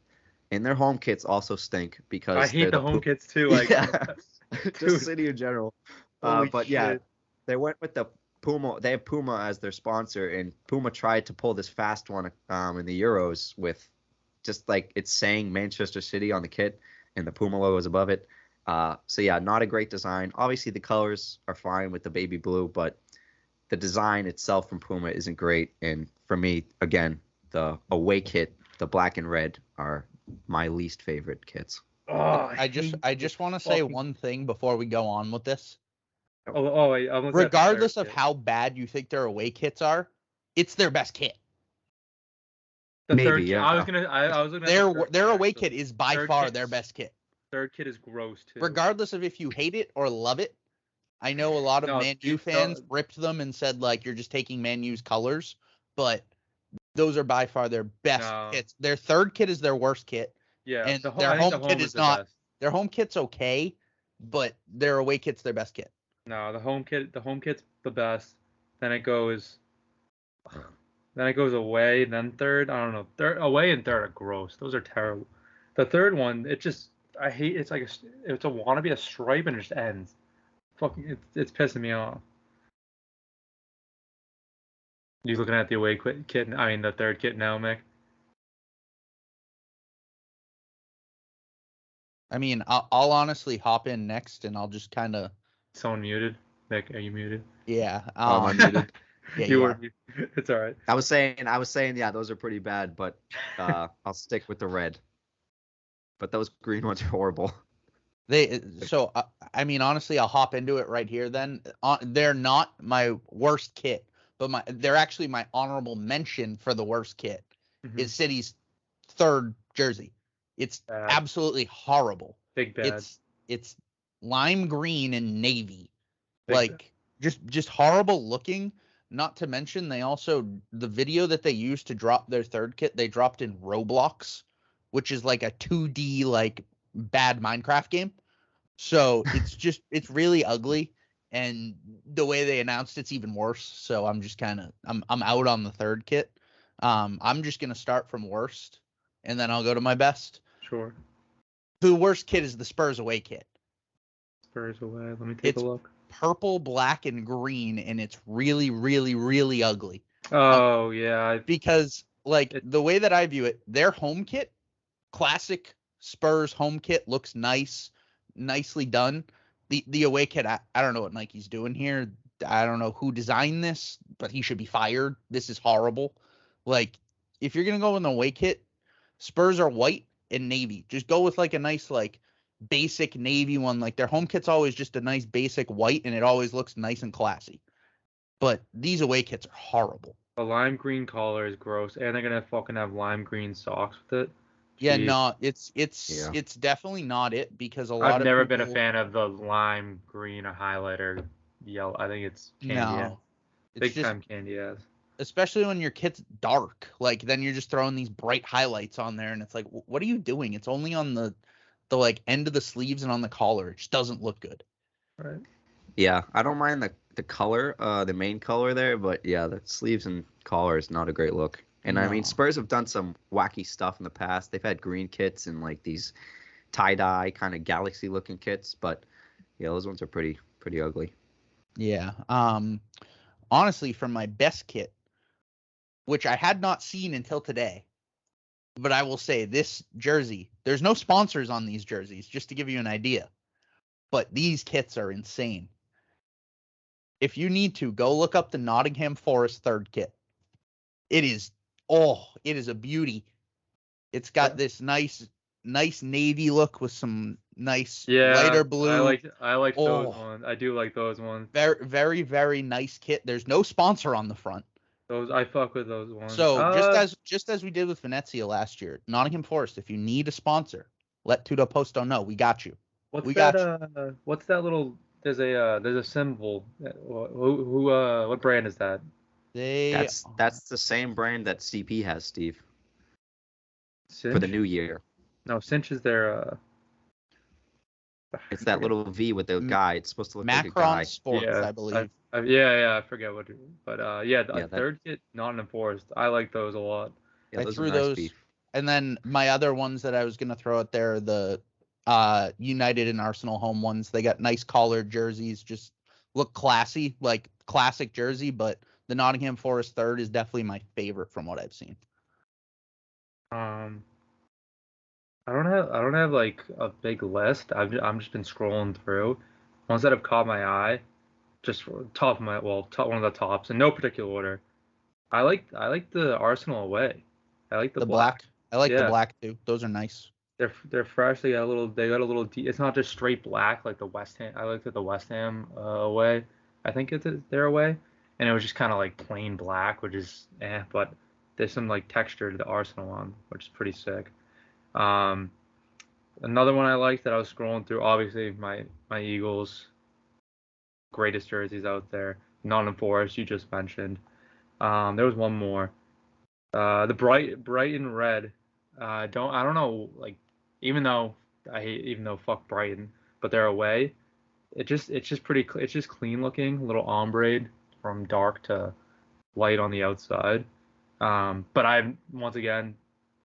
B: And their home kits also stink because
A: I hate the home kits too. Like,
B: yeah, just City in general. But
A: shit.
B: yeah, they went with the Puma. They have Puma as their sponsor, and Puma tried to pull this fast one in the Euros with just like it's saying Manchester City on the kit, and the Puma logo is above it. So yeah, not a great design. Obviously, the colors are fine with the baby blue, but the design itself from Puma isn't great. And for me, again, the away kit, the black and red, are my least favorite kits.
A: Oh,
C: I just want to say one thing before we go on with this.
A: Wait,
C: regardless of how bad you think their away kits are, it's their best kit.
A: The
B: Maybe,
A: third kit,
B: yeah.
A: I was gonna.
C: Their away kit is by far their best kit.
A: Third kit is gross too.
C: Regardless of if you hate it or love it, I know a lot of
A: No,
C: Man U fans ripped them and said like you're just taking Man U's colors, but those are by far their best kits. Their third kit is their worst kit.
A: Yeah,
C: And
A: I
C: their
A: think the
C: home kit
A: home is
C: is
A: the
C: not.
A: best.
C: Their home kit's okay, but their away kit's their best kit.
A: No, the home kit's the best. Then it goes away, then third. I don't know. Third away and third are gross. Those are terrible. The third one, I hate. It's like it's a wannabe a stripe and it just ends. Fucking, it's pissing me off. You looking at the away kit? I mean the third kit now, Mick.
C: I mean, I'll honestly hop in next, and I'll just kind of.
A: Someone muted. Mick, are you muted?
C: Yeah.
B: Am I muted?
C: Yeah,
A: you
C: you
A: were.
C: are.
A: It's all right.
B: I was saying, yeah, those are pretty bad, but I'll stick with the red. But those green ones are horrible.
C: I mean, honestly, I'll hop into it right here. Then they're not my worst kit, but they're actually my honorable mention for the worst kit.
A: Mm-hmm.
C: Is City's third jersey. It's absolutely horrible.
A: Big bad.
C: It's lime green and navy,
A: Big
C: like bad. just horrible looking. Not to mention the video that they used to drop their third kit, they dropped in Roblox, which is like a 2D like bad Minecraft game. So it's really ugly, and the way they announced it's even worse. So I'm just I'm out on the third kit. I'm just gonna start from worst, and then I'll go to my best.
A: Sure.
C: The worst kit is the Spurs away kit.
A: Spurs away. Let me take a look.
C: Purple, black, and green, and it's really, really, really ugly.
A: Oh yeah.
C: Because the way that I view it, their home kit, classic Spurs home kit, looks nice, nicely done. The away kit, I don't know what Nike's doing here. I don't know who designed this, but he should be fired. This is horrible. Like, if you're gonna go in the away kit, Spurs are white and navy. Just go with like a nice like basic navy one. Like their home kit's always just a nice basic white, and it always looks nice and classy. But these away kits are horrible.
A: The lime green collar is gross, and they're gonna fucking have lime green socks with it.
C: Yeah, no, it's definitely not it, because
A: I've never been a fan of the lime green or highlighter yellow. I think it's candy ass. Big time candy ass.
C: Especially when your kit's dark, like then you're just throwing these bright highlights on there, and it's like, what are you doing? It's only on the like end of the sleeves and on the collar. It just doesn't look good.
A: Right.
B: Yeah, I don't mind the color, the main color there, but yeah, the sleeves and collar is not a great look. And I mean, Spurs have done some wacky stuff in the past. They've had green kits and like these tie-dye kind of galaxy-looking kits, but yeah, those ones are pretty ugly.
C: Yeah. Honestly, from my best kit, which I had not seen until today, but I will say this jersey, there's no sponsors on these jerseys, just to give you an idea. But these kits are insane. If you need to, go look up the Nottingham Forest third kit. It is a beauty. It's got this nice navy look with some nice lighter blue.
A: I like those ones. I do like those ones.
C: Very, very, very nice kit. There's no sponsor on the front.
A: Those, I fuck with those ones.
C: So just as we did with Venezia last year, Nottingham Forest, if you need a sponsor, let Tudo Posto know. We got you.
A: What's that little? There's a symbol. What brand is that?
B: That's the same brand that CP has, Steve.
A: Cinch?
B: For the new year.
A: No, Cinch is their.
B: It's that little V with the guy. It's supposed to look like a guy.
C: Macron Sports, I believe.
A: I forget what. But third kit, Nottingham Forest. I like those a lot.
B: Yeah,
C: I threw those. Beef. And then my other ones that I was gonna throw out there, the United and Arsenal home ones. They got nice collared jerseys, just look classy, like classic jersey. But the Nottingham Forest third is definitely my favorite from what I've seen.
A: I don't have like a big list. I'm just been scrolling through ones that have caught my eye. Just one of the tops in no particular order. I like the Arsenal away. I like the black.
C: I like the black too. Those are nice.
A: They're fresh. They got a little. It's not just straight black like the West Ham. I looked at the West Ham away. I think it's their away, and it was just kind of like plain black, which is but there's some like texture to the Arsenal one, which is pretty sick. Another one I liked that I was scrolling through, obviously my Eagles, greatest jerseys out there. Nottingham Forest, you just mentioned. There was one more. The Brighton red. I don't know, like, even though fuck Brighton, but they're away. It's just clean looking, little ombre from dark to light on the outside. But once again,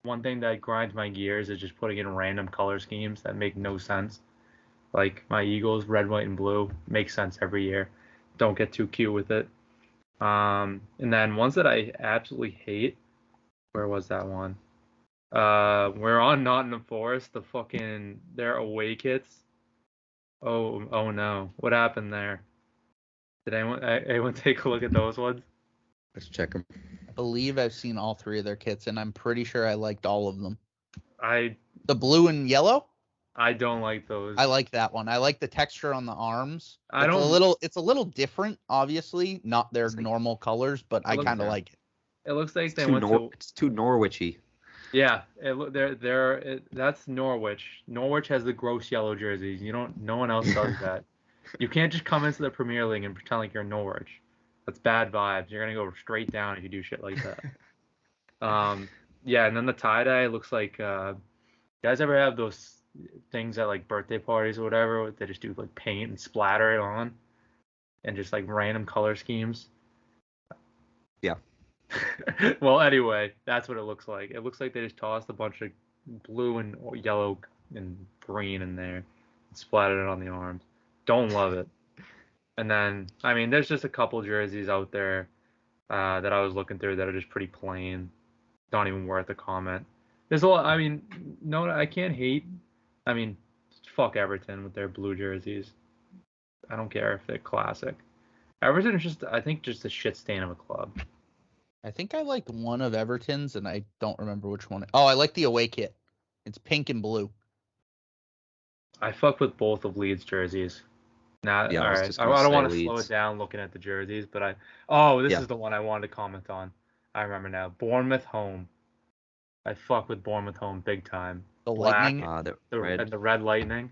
A: one thing that grinds my gears is just putting in random color schemes that make no sense. Like my Eagles, red, white, and blue makes sense every year. Don't get too cute with it. And then ones that I absolutely hate. Where was that one? We're on Nottingham Forest. Their away kits. Oh no! What happened there? Did anyone take a look at those ones?
B: Let's check them.
C: I believe I've seen all 3 of their kits, and I'm pretty sure I liked all of them.
A: The
C: blue and yellow?
A: I don't like those.
C: I like that one. I like the texture on the arms. It's a little different, obviously, not their normal colors, but I kind of like it.
A: It looks like
B: it's too Norwichy.
A: Yeah, that's Norwich. Norwich has the gross yellow jerseys. No one else does that. You can't just come into the Premier League and pretend like you're Norwich. That's bad vibes. You're gonna go straight down if you do shit like that. Yeah, and then the tie-dye looks like, you guys ever have those things at like birthday parties or whatever? They just do like paint and splatter it on, and just like random color schemes.
B: Yeah.
A: Well, anyway, that's what it looks like. It looks like they just tossed a bunch of blue and yellow and green in there and splattered it on the arms. Don't love it. And then, I mean, there's just a couple jerseys out there that I was looking through that are just pretty plain. Not even worth a comment. There's a lot. I mean, no, I can't hate. I mean, fuck Everton with their blue jerseys. I don't care if they're classic. Everton is I think, just a shit stain of a club.
C: I think I liked one of Everton's, and I don't remember which one. Oh, I like the away kit. It's pink and blue.
A: I fuck with both of Leeds' jerseys. Now,
B: yeah,
A: all right. I don't want to slow it down looking at the jerseys, but this is the one I wanted to comment on. I remember now. Bournemouth home. I fuck with Bournemouth home big time.
C: The
A: Black,
C: lightning.
A: The red lightning.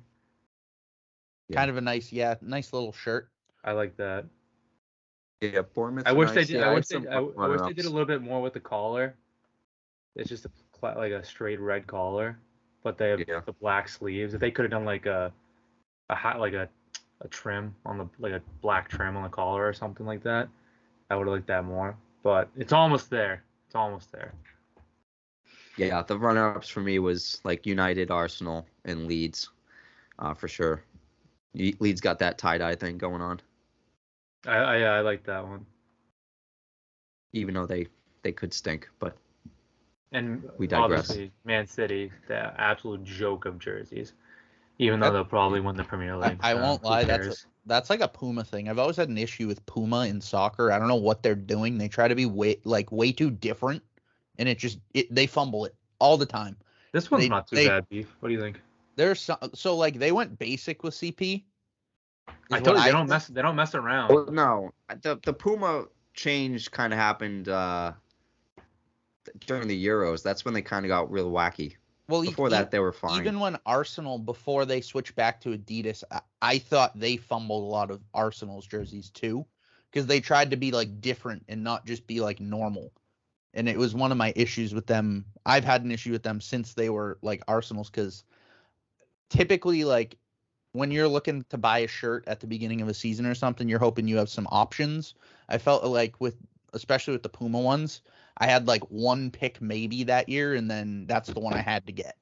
C: Yeah. Kind of a nice little shirt.
B: I
A: like that.
B: Yeah, Bournemouth.
A: I wish they did. I wish they did a little bit more with the collar. It's just like a straight red collar, but they have the black sleeves. If they could have done like a hat, like a trim on a black trim on the collar or something like that, I would have liked that more. But it's almost there.
B: Yeah, the runner-ups for me was like United, Arsenal, and Leeds, for sure. Leeds got that tie-dye thing going on.
A: I like that one.
B: Even though they could stink, but
A: we digress. Obviously, Man City, the absolute joke of jerseys. Even though they'll probably win the Premier League.
C: I won't lie, that's like a Puma thing. I've always had an issue with Puma in soccer. I don't know what they're doing. They try to be way too different, and they fumble it all the time.
A: This one's not too bad, Beef. What do you think?
C: So like they went basic with CP.
A: I told you they don't mess around.
B: Well, no, the Puma change kind of happened during the Euros. That's when they kind of got real wacky. Well, before that they were fine.
C: Even when Arsenal, before they switched back to Adidas, I thought they fumbled a lot of Arsenal's jerseys too, because they tried to be like different and not just be like normal. And it was one of my issues with them. I've had an issue with them since they were like Arsenal's, because typically, like, when you're looking to buy a shirt at the beginning of a season or something, you're hoping you have some options. I felt like especially with the Puma ones, I had like one pick maybe that year, and then that's the one I had to get.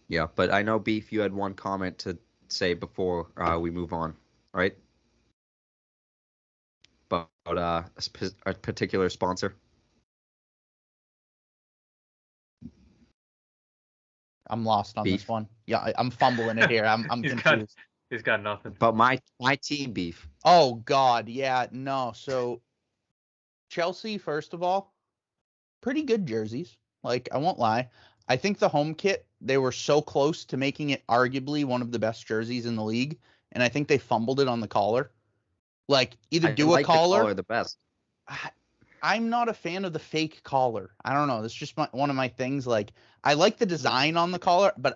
B: Yeah, but I know, Beef, you had one comment to say before we move on, right? About a particular sponsor.
C: I'm lost on Beef. This one. Yeah, I'm fumbling it here. I'm confused.
A: He's got nothing.
B: But my team, Beef.
C: Oh, God. Yeah, no. So, Chelsea, first of all, pretty good jerseys. Like, I won't lie. I think the home kit, they were so close to making it arguably one of the best jerseys in the league, and I think they fumbled it on the collar. Like, either do a collar.
B: The collar the best.
C: I'm not a fan of the fake collar. I don't know. That's just one of my things. Like, I like the design on the collar, but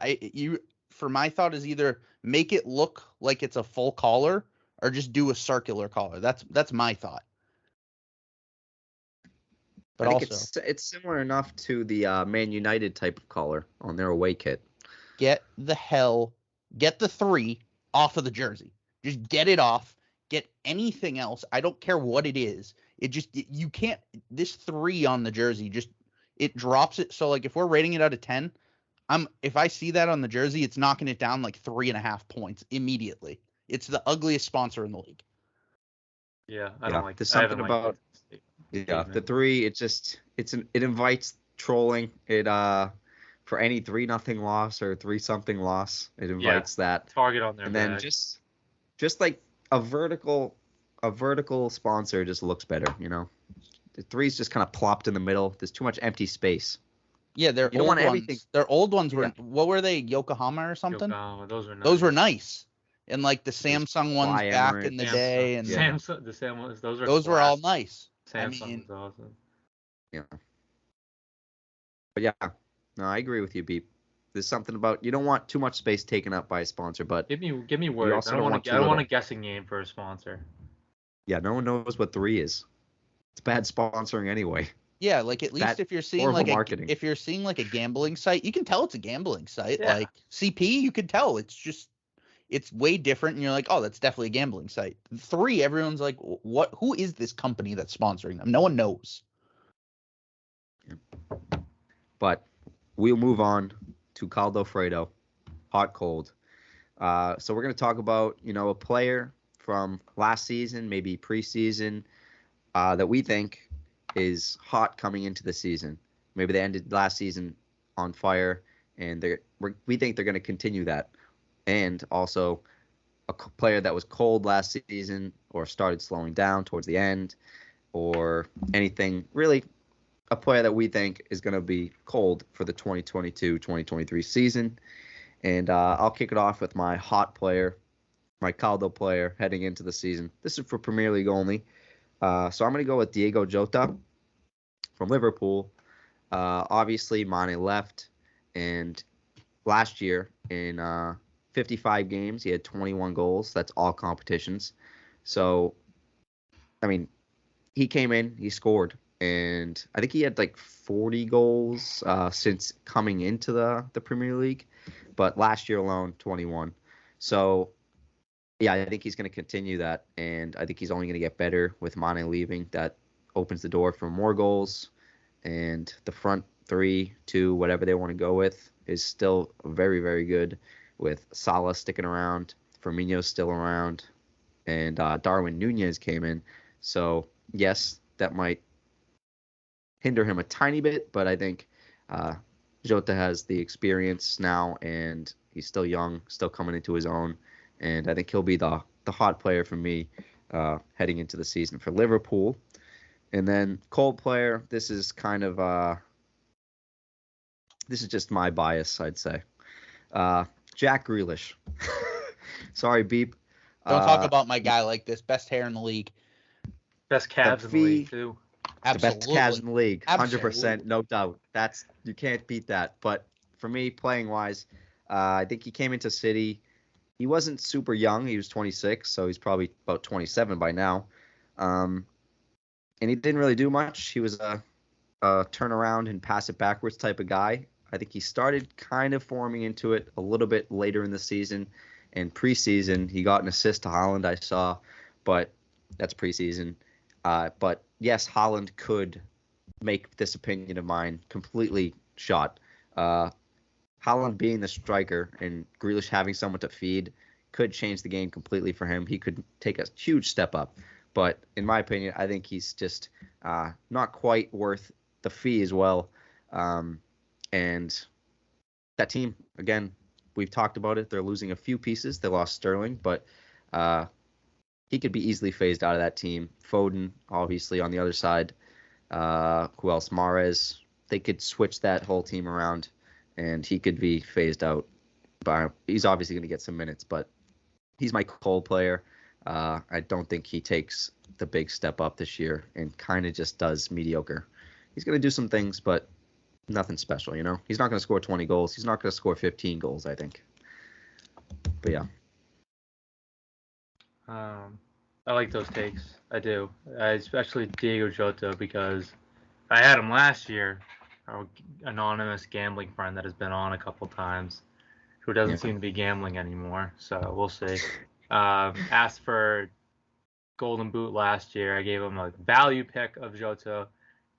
C: for my thought is either make it look like it's a full collar or just do a circular collar. That's my thought. But
B: I think
C: also,
B: it's similar enough to the Man United type of collar on their away kit.
C: get the 3 off of the jersey. Just get it off. Get anything else. I don't care what it is. You can't, this 3 on the jersey, it drops it. So like if we're rating it out of 10, if I see that on the jersey, it's knocking it down like 3.5 points immediately. It's the ugliest sponsor in the league.
A: Yeah, I don't like.
B: There's something about the 3. It invites trolling. It for any 3-0 loss or 3-something loss, it invites that
A: target on their
B: and
A: bag.
B: then just like a vertical sponsor just looks better, you know. The 3's just kind of plopped in the middle. There's too much empty space.
C: Yeah, their old ones. Their old ones were what were they? Yokohama or something?
A: Yokohama, those were nice.
C: Those were nice. And like the Samsung ones back in the day, and
A: Samsung,
C: those were all nice.
A: Samsung was awesome.
B: Yeah. But yeah, no, I agree with you, Beep. There's something about you don't want too much space taken up by a sponsor, but
A: give me words. I don't want a guessing game for a sponsor.
B: Yeah, no one knows what 3 is. It's bad sponsoring anyway.
C: Yeah, like at least if you're seeing like a gambling site, you can tell it's a gambling site. Yeah. Like CP, you can tell it's way different, and you're like, oh, that's definitely a gambling site. 3, everyone's like, what? Who is this company that's sponsoring them? No one knows.
B: But we'll move on to Caldo Freddo, hot cold. So we're going to talk about a player from last season, maybe preseason, that we think is hot coming into the season. Maybe they ended last season on fire, and we think they're going to continue that. And also a player that was cold last season or started slowing down towards the end or anything, really a player that we think is going to be cold for the 2022-2023 season. And I'll kick it off with my hot player, my Caldo player heading into the season. This is for Premier League only. So I'm going to go with Diogo Jota from Liverpool. Obviously, Mane left, and last year in 55 games, he had 21 goals. That's all competitions. So, I mean, he came in, he scored, and I think he had like 40 goals since coming into the Premier League, but last year alone, 21. So, yeah, I think he's going to continue that, and I think he's only going to get better with Mane leaving. That opens the door for more goals, and the front 3, 2, whatever they want to go with is still very, very good, with Salah sticking around, Firmino's still around, and Darwin Nunez came in. So, yes, that might hinder him a tiny bit, but I think Jota has the experience now, and he's still young, still coming into his own. And I think he'll be the hot player for me heading into the season for Liverpool. And then cold player, this is kind of this is just my bias, I'd say. Jack Grealish. Sorry, Beep.
C: Don't talk about my guy like this. Best hair in the league.
A: Best calves in the league too.
B: Absolutely. The best calves in the league.
C: Absolutely.
B: 100%, no doubt. You can't beat that. But for me, playing wise, I think he came into City. He wasn't super young. He was 26, so he's probably about 27 by now. And he didn't really do much. He was a turn around and pass it backwards type of guy. I think he started kind of forming into it a little bit later in the season. And preseason, he got an assist to Haaland, I saw, but that's preseason. But yes, Haaland could make this opinion of mine completely shot. Haaland being the striker and Grealish having someone to feed could change the game completely for him. He could take a huge step up. But in my opinion, I think he's just not quite worth the fee as well. And that team, again, we've talked about it. They're losing a few pieces. They lost Sterling, but he could be easily phased out of that team. Foden, obviously, on the other side. Who else? Mahrez. They could switch that whole team around, and he could be phased out. But he's obviously going to get some minutes, but he's my cold player. I don't think he takes the big step up this year and kind of just does mediocre. He's going to do some things, but nothing special, you know? He's not going to score 20 goals. He's not going to score 15 goals, I think. But yeah.
A: I like those takes. I do. Especially Diego Jota because I had him last year. Our anonymous gambling friend that has been on a couple times, who doesn't seem to be gambling anymore. So we'll see. Asked for Golden Boot last year. I gave him a value pick of Jota.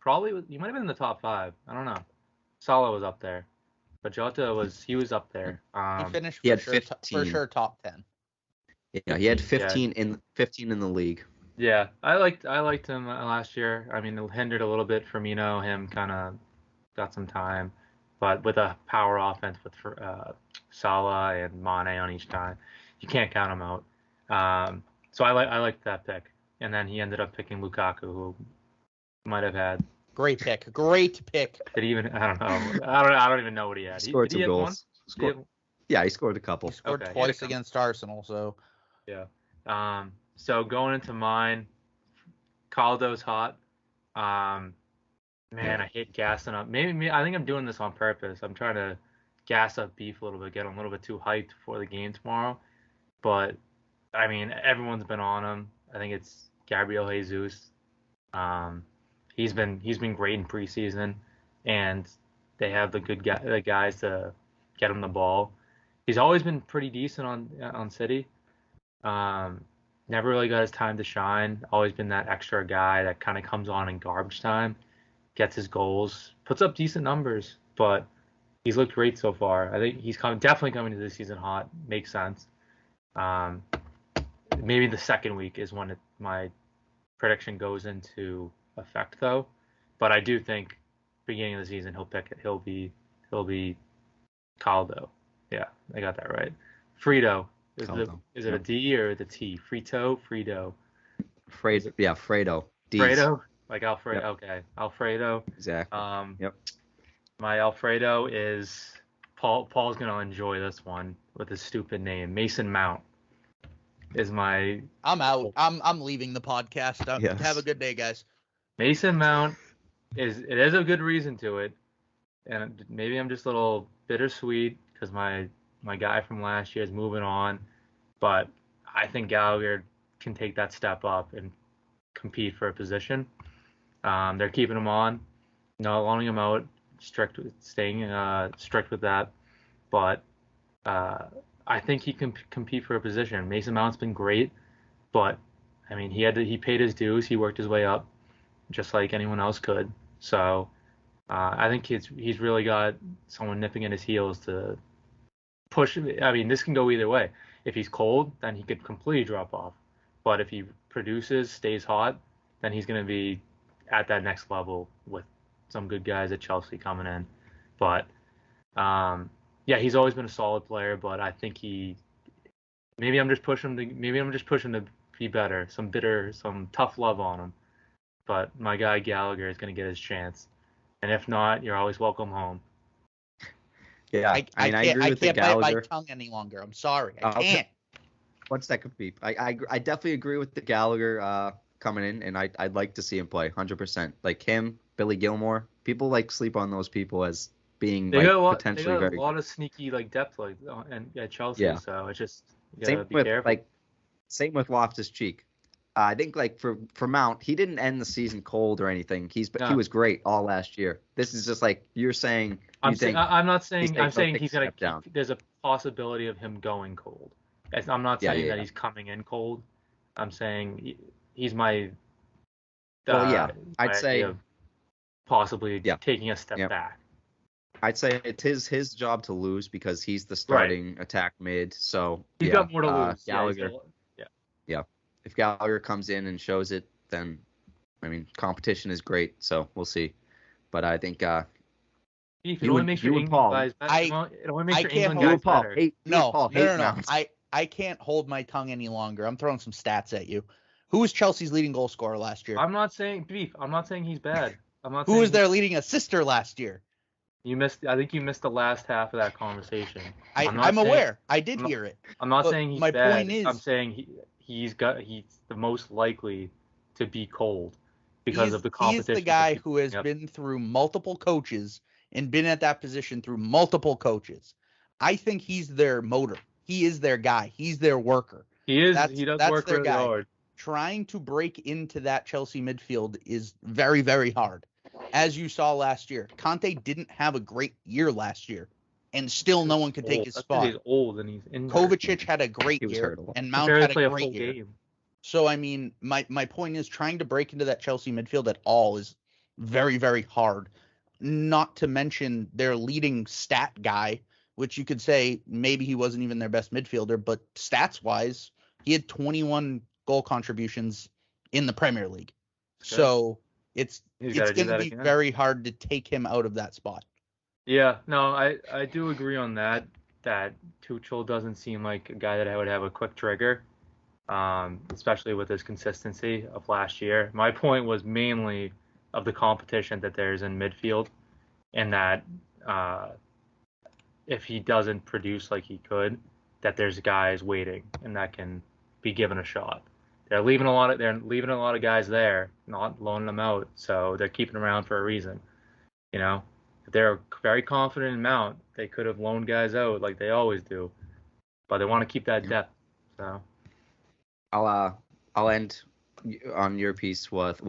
A: Probably he might have been in the top 5. I don't know. Salah was up there, but Jota was up there.
C: He finished
B: he
C: for
B: had
C: sure,
B: 15.
C: for sure top 10.
B: Yeah, he had 15 in the league.
A: Yeah, I liked him last year. I mean, it hindered a little bit. Firmino, him kind of got some time, but with a power offense with Salah and Mane on each time, you can't count him out. So I liked that pick, and then he ended up picking Lukaku, who might have had
C: Great pick.
A: Did he even? I don't know. I don't even know what he had.
B: He scored
A: did he
B: some
A: have
B: goals.
A: one?
B: Yeah, he scored a couple.
C: He scored
A: Okay,
C: twice against Arsenal. So
A: yeah. So going into mine, Caldo's hot. Man, I hate gassing up. Maybe I think I'm doing this on purpose. I'm trying to gas up Beef a little bit, get him a little bit too hyped for the game tomorrow. But I mean, everyone's been on him. I think it's Gabriel Jesus. He's been great in preseason, and they have the guys to get him the ball. He's always been pretty decent on City. Never really got his time to shine. Always been that extra guy that kind of comes on in garbage time, gets his goals, puts up decent numbers, but he's looked great so far. I think he's definitely coming to this season hot. Makes sense. Maybe the second week is when my prediction goes into effect, though. But I do think beginning of the season he'll pick it. He'll be Caldo. Yeah, I got that right. Freddo. Is it a D or the T? Fredo.
B: Freddo. D's.
A: Fredo? Like Alfredo.
B: Yep.
A: Okay, Alfredo.
B: Exactly. Yep.
A: My Alfredo is Paul's gonna enjoy this one with his stupid name. Mason Mount is my.
C: I'm out. I'm leaving the podcast.
B: Yes.
C: Have a good day, guys.
A: Mason Mount is a good reason to it, and maybe I'm just a little bittersweet because my guy from last year is moving on, but I think Gallagher can take that step up and compete for a position. They're keeping him on, not loaning him out, staying strict with that, but I think he can compete for a position. Mason Mount's been great, but I mean he paid his dues, he worked his way up, just like anyone else could. So I think he's really got someone nipping at his heels to push. I mean, this can go either way. If he's cold, then he could completely drop off. But if he produces, stays hot, then he's going to be at that next level with some good guys at Chelsea coming in. But yeah, he's always been a solid player. But I think maybe I'm just pushing to be better. Some tough love on him. But my guy Gallagher is going to get his chance. And if not, you're always welcome home.
B: Yeah, I agree with the Gallagher.
C: I can't bite my tongue any longer. I'm sorry. I can't.
B: 1 second, Beef. I definitely agree with the Gallagher coming in, and I'd like to see him play 100%. Like him, Billy Gilmore. People like sleep on those people as being potentially very.
A: They got a lot of sneaky depth and at Chelsea. Yeah. So it's just you gotta be careful.
B: Same with Loftus-Cheek. I think for Mount, he didn't end the season cold or anything. He was great all last year. This is just like you're saying.
A: I'm saying he's gonna down. There's a possibility of him going cold. I'm not saying that he's coming in cold. I'm saying he's my.
B: I'd say
A: possibly taking a step back.
B: I'd say it's his job to lose because he's the starting attack mid. So
A: he's got more to lose.
B: Gallagher. Yeah. If Gallagher comes in and shows it, then I mean competition is great. So we'll see. But I think
A: it only makes your England guys better. It only makes your England guys better.
C: No. I can't hold my tongue any longer. I'm throwing some stats at you. Who was Chelsea's leading goal scorer last year?
A: I'm not saying he's bad.
C: Who was their leading assister last year?
A: I think you missed the last half of that conversation.
C: I'm aware. I did hear it.
A: I'm not saying he's
C: my
A: bad.
C: Point is,
A: I'm saying he's the most likely to be cold because of the competition.
C: He's the guy who has been through multiple coaches and been at that position through multiple coaches. I think he's their motor. he is their guy. He's their worker.
A: He is. He does work
C: their
A: really
C: guy.
A: hard.
C: Trying to break into that Chelsea midfield is very, very hard. As you saw last year, Conte didn't have a great year last year, and still no one could take his spot.
A: He's old and he's injured.
C: Kovacic had a great year, and Mount had a great year.
A: Game.
C: So, I mean, my point is trying to break into that Chelsea midfield at all is very, very hard. Not to mention their leading stat guy, which you could say maybe he wasn't even their best midfielder, but stats-wise, he had 21 goal contributions in the Premier League. Okay. So it's going to be very hard to take him out of that spot.
A: Yeah, no, I do agree on that Tuchel doesn't seem like a guy that would have a quick trigger, especially with his consistency of last year. My point was mainly of the competition that there's in midfield, and that if he doesn't produce like he could, that there's guys waiting and that can be given a shot. They're leaving a lot of guys there, not loaning them out, so they're keeping around for a reason. You know, if they're very confident in Mount, they could have loaned guys out like they always do, but they want to keep that depth. So
B: I'll end on your piece with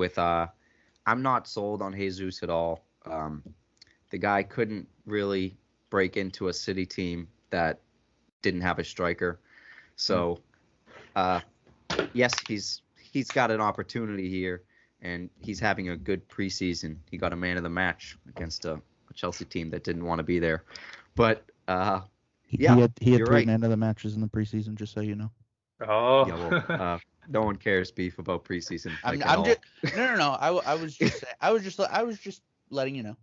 B: I'm not sold on Jesus at all. The guy couldn't really break into a City team that didn't have a striker. So, yes, he's got an opportunity here, and he's having a good preseason. He got a man of the match against a Chelsea team that didn't want to be there. But he had
C: 3 man of the matches in the preseason, just so you know.
A: Oh.
B: Yeah, well, no one cares, Beef, about preseason.
C: No. I was just letting you know.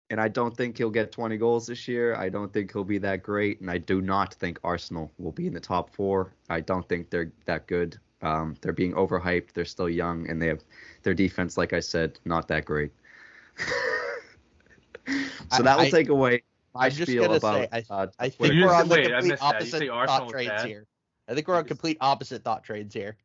B: And I don't think he'll get 20 goals this year. I don't think he'll be that great, and I do not think Arsenal will be in the top 4. I don't think they're that good. They're being overhyped. They're still young, and they have their defense, like I said, not that great. So that will take away my spiel about.
C: I think we're on the complete opposite thought trades here. I think we're on complete opposite thought trades here.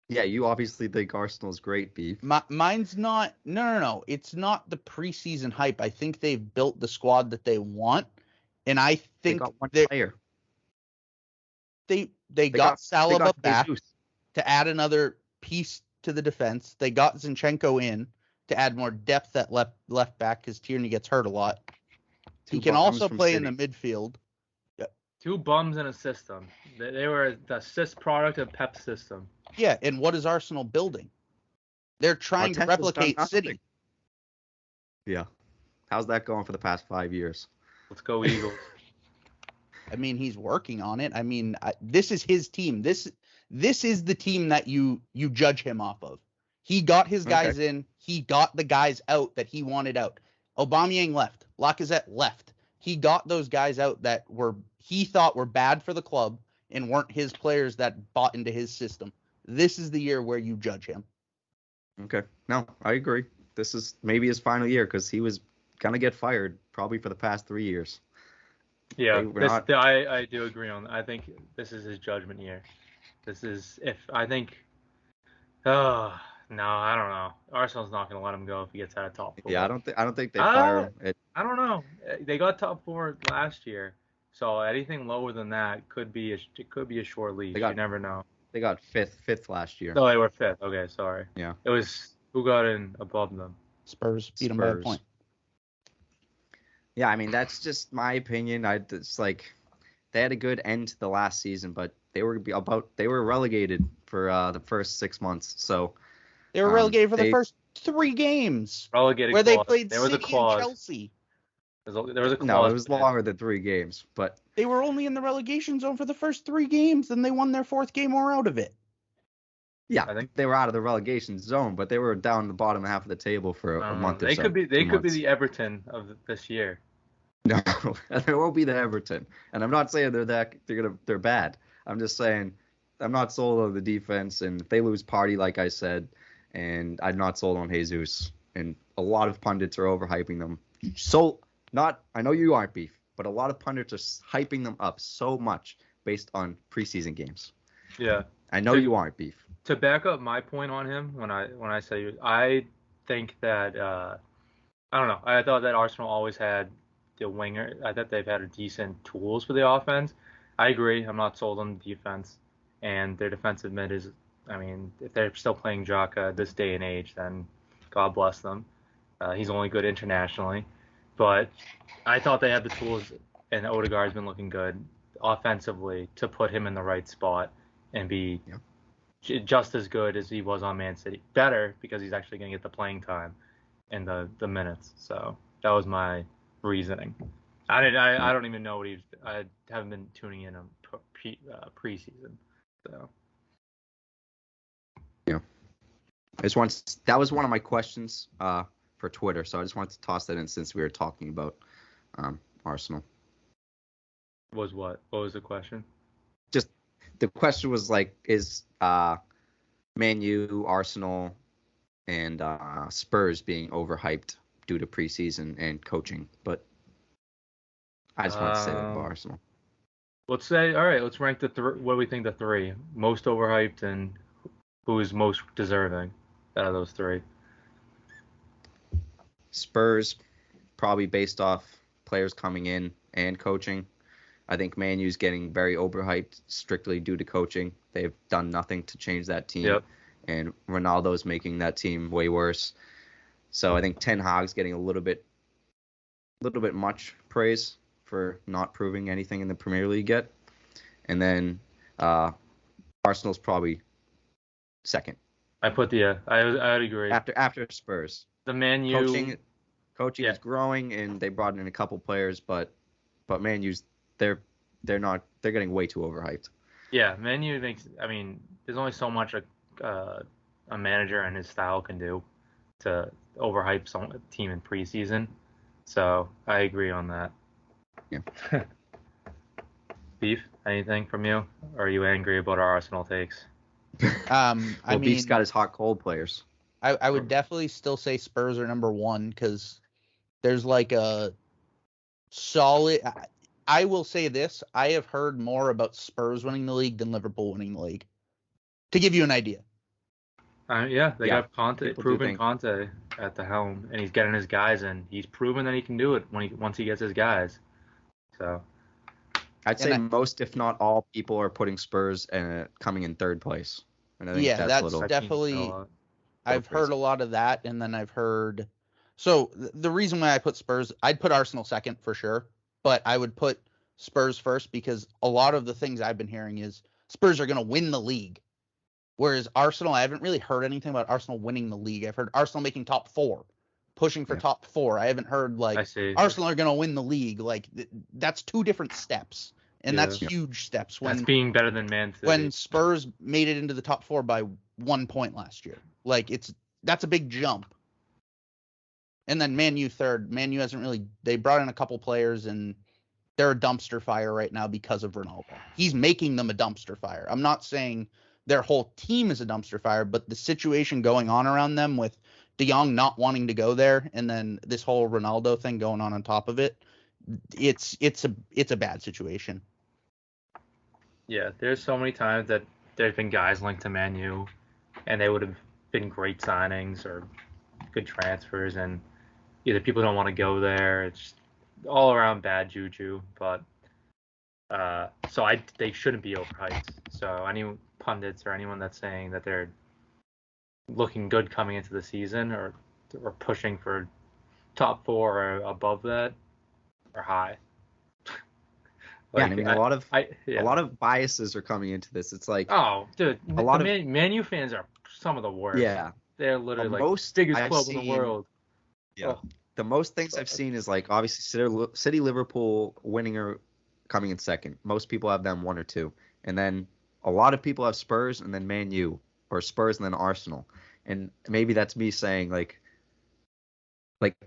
B: Yeah, you obviously think Arsenal's great, Beef.
C: Mine's not. No. It's not the preseason hype. I think they've built the squad that they want, and I think
B: they got one player.
C: They got Saliba back to add another piece to the defense. They got Zinchenko in to add more depth at left back because Tierney gets hurt a lot. He can also play in the midfield.
A: 2 bums in a system. They were the assist product of Pep's system.
C: Yeah, and what is Arsenal building? They're trying to replicate City.
B: Yeah. How's that going for the past 5 years?
A: Let's go Eagles.
C: I mean, he's working on it. I mean, this is his team. This is the team that you judge him off of. He got his guys in. He got the guys out that he wanted out. Aubameyang left. Lacazette left. He got those guys out that he thought were bad for the club and weren't his players that bought into his system. This is the year where you judge him.
B: Okay. No, I agree. This is maybe his final year because he was going to get fired probably for the past 3 years.
A: Yeah, I do agree on that. I think this is his judgment year. No, I don't know. Arsenal's not going to let him go if he gets out of top 4.
B: Yeah, I don't think they fire him.
A: I don't know. They got top 4 last year, so anything lower than that could be a short leash. You never know.
B: They got fifth last year.
A: No, they were 5th. Okay, sorry.
B: Yeah.
A: It was who got in above them?
C: Spurs beat them by a point.
B: Yeah, I mean that's just my opinion. It's like they had a good end to the last season, but they were relegated for the first 6 months. So
C: they were relegated for the first 3 games.
A: Relegated
C: where
A: clause.
C: They played City and Chelsea.
A: There was a clause.
B: No, it was longer than 3 games, but
C: they were only in the relegation zone for the first 3 games, then they won their 4th game or out of it.
B: Yeah, I think they were out of the relegation zone, but they were down the bottom half of the table for a month or so.
A: They could be the Everton of this year.
B: No, they won't be the Everton. And I'm not saying they're bad. I'm just saying I'm not sold on the defense, and if they lose Partey, like I said, and I'm not sold on Jesus, and a lot of pundits are overhyping them. I know you aren't, Beef, but a lot of pundits are hyping them up so much based on preseason games.
A: Yeah.
B: I know you aren't, Beef.
A: To back up my point on him, when I say I think that I don't know. I thought that Arsenal always had the winger. I thought they've had decent tools for the offense. I agree. I'm not sold on the defense, and their defensive mid is. I mean, if they're still playing Xhaka this day and age, then God bless them. He's only good internationally, but I thought they had the tools, and Odegaard's been looking good offensively to put him in the right spot and be just as good as he was on Man City. Better because he's actually going to get the playing time and the minutes. So that was my reasoning. I don't even know what he's. I haven't been tuning in on preseason. So
B: Yeah. That was one of my questions for Twitter, so I just wanted to toss that in since we were talking about Arsenal.
A: what was the question?
B: Just the question was like, is Man U, Arsenal, and Spurs being overhyped due to preseason and coaching? But I just wanted to say that about Arsenal.
A: Let's rank what do we think the three most overhyped and who is most deserving out of those three?
B: Spurs, probably based off players coming in and coaching. I think Man U's getting very overhyped strictly due to coaching. They've done nothing to change that team.
A: Yep.
B: And Ronaldo's making that team way worse. So I think Ten Hag's getting a little bit much praise for not proving anything in the Premier League yet. And then Arsenal's probably second.
A: I would agree.
B: After Spurs.
A: The Man U
B: coaching is growing, and they brought in a couple players, but Man U's they're getting way too overhyped.
A: Yeah, Man U makes. I mean, there's only so much a manager and his style can do to overhype a team in preseason. So I agree on that.
B: Yeah.
A: Beef, anything from you? Or are you angry about our Arsenal takes?
B: Beef's got his hot cold players.
C: I would definitely still say Spurs are number one because there's like a solid. I will say this: I have heard more about Spurs winning the league than Liverpool winning the league. To give you an idea.
A: They got proven Conte at the helm, and he's getting his guys in. He's proven that he can do it once he gets his guys. So
B: I'd say most, if not all, people are putting Spurs coming in third place. And I think that's
C: definitely. I've heard a lot of that, and then I've heard. So the reason why I put Spurs, I'd put Arsenal second for sure, but I would put Spurs first because a lot of the things I've been hearing is Spurs are going to win the league. Whereas Arsenal, I haven't really heard anything about Arsenal winning the league. I've heard Arsenal making top four, pushing for top four. I haven't heard Arsenal are going to win the league. Like that's two different steps, and that's huge steps.
A: That's being better than Man City.
C: When Spurs made it into the top four by 1 point last year, that's a big jump. And then Man U third. Man U hasn't really. They brought in a couple players, and they're a dumpster fire right now because of Ronaldo. He's making them a dumpster fire. I'm not saying their whole team is a dumpster fire, but the situation going on around them with De Jong not wanting to go there, and then this whole Ronaldo thing going on top of it, it's a bad situation.
A: Yeah, there's so many times that there's been guys linked to Man U, and they would have been great signings or good transfers, and either people don't want to go there. It's just all around bad juju. But they shouldn't be overhyped. So any pundits or anyone that's saying that they're looking good coming into the season or pushing for top four or above that are high.
B: I mean, a lot of biases are coming into this. It's like,
A: oh, dude, Man U fans are some of the worst.
B: Yeah,
A: they're literally biggest club in the world.
B: Yeah, the most things I've seen is like obviously City, Liverpool winning or coming in second. Most people have them 1 or 2, and then a lot of people have Spurs and then Man U, or Spurs and then Arsenal. And maybe that's me saying like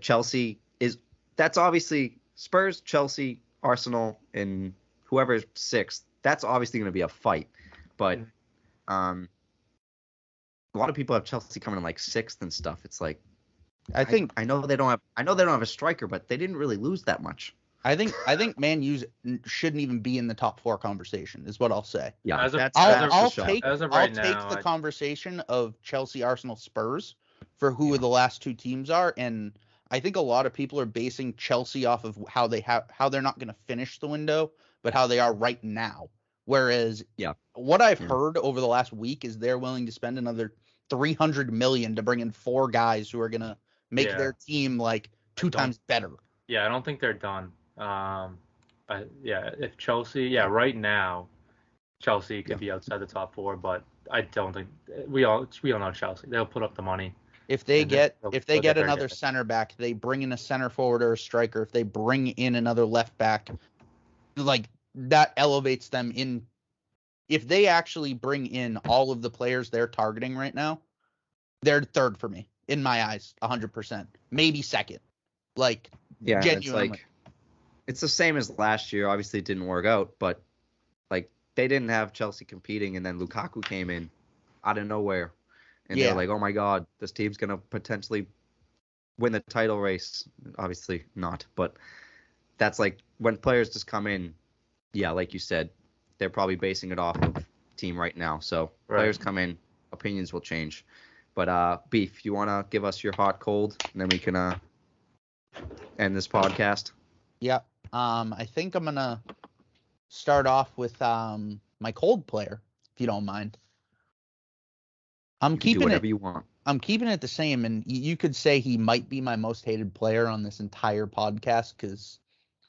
B: Chelsea that's obviously Spurs, Chelsea, Arsenal, and whoever's sixth. That's obviously going to be a fight. But a lot of people have Chelsea coming in like sixth and stuff. It's like I know they don't have a striker, but they didn't really lose that much.
C: I think Man U shouldn't even be in the top four conversation, is what I'll say.
B: Yeah,
C: I'll take the conversation of Chelsea, Arsenal, Spurs for who the last two teams are, and I think a lot of people are basing Chelsea off of how they're not going to finish the window but how they are right now. Whereas what I've heard over the last week is they're willing to spend another $300 million to bring in 4 guys who are going to make their team like 2 times better.
A: Yeah, I don't think they're done. If Chelsea, right now, Chelsea could be outside the top 4, but I don't think we all know Chelsea. They'll put up the money.
C: If they get another center back, they bring in a center forward or a striker. If they bring in another left back, like that elevates them in. If they actually bring in all of the players they're targeting right now, they're third for me in my eyes, 100%, maybe second. Like genuinely.
B: It's the same as last year. Obviously, it didn't work out, but like they didn't have Chelsea competing, and then Lukaku came in out of nowhere, and they're like, "Oh my God, this team's gonna potentially win the title race." Obviously not, but that's like when players just come in. Yeah, like you said, they're probably basing it off of team right now. So players come in, opinions will change. But Beef, you want to give us your hot cold, and then we can end this podcast?
C: Yeah. I think I'm gonna start off with my cold player, if you don't mind. I'm keeping
B: do whatever you want.
C: I'm keeping it the same, and you could say he might be my most hated player on this entire podcast because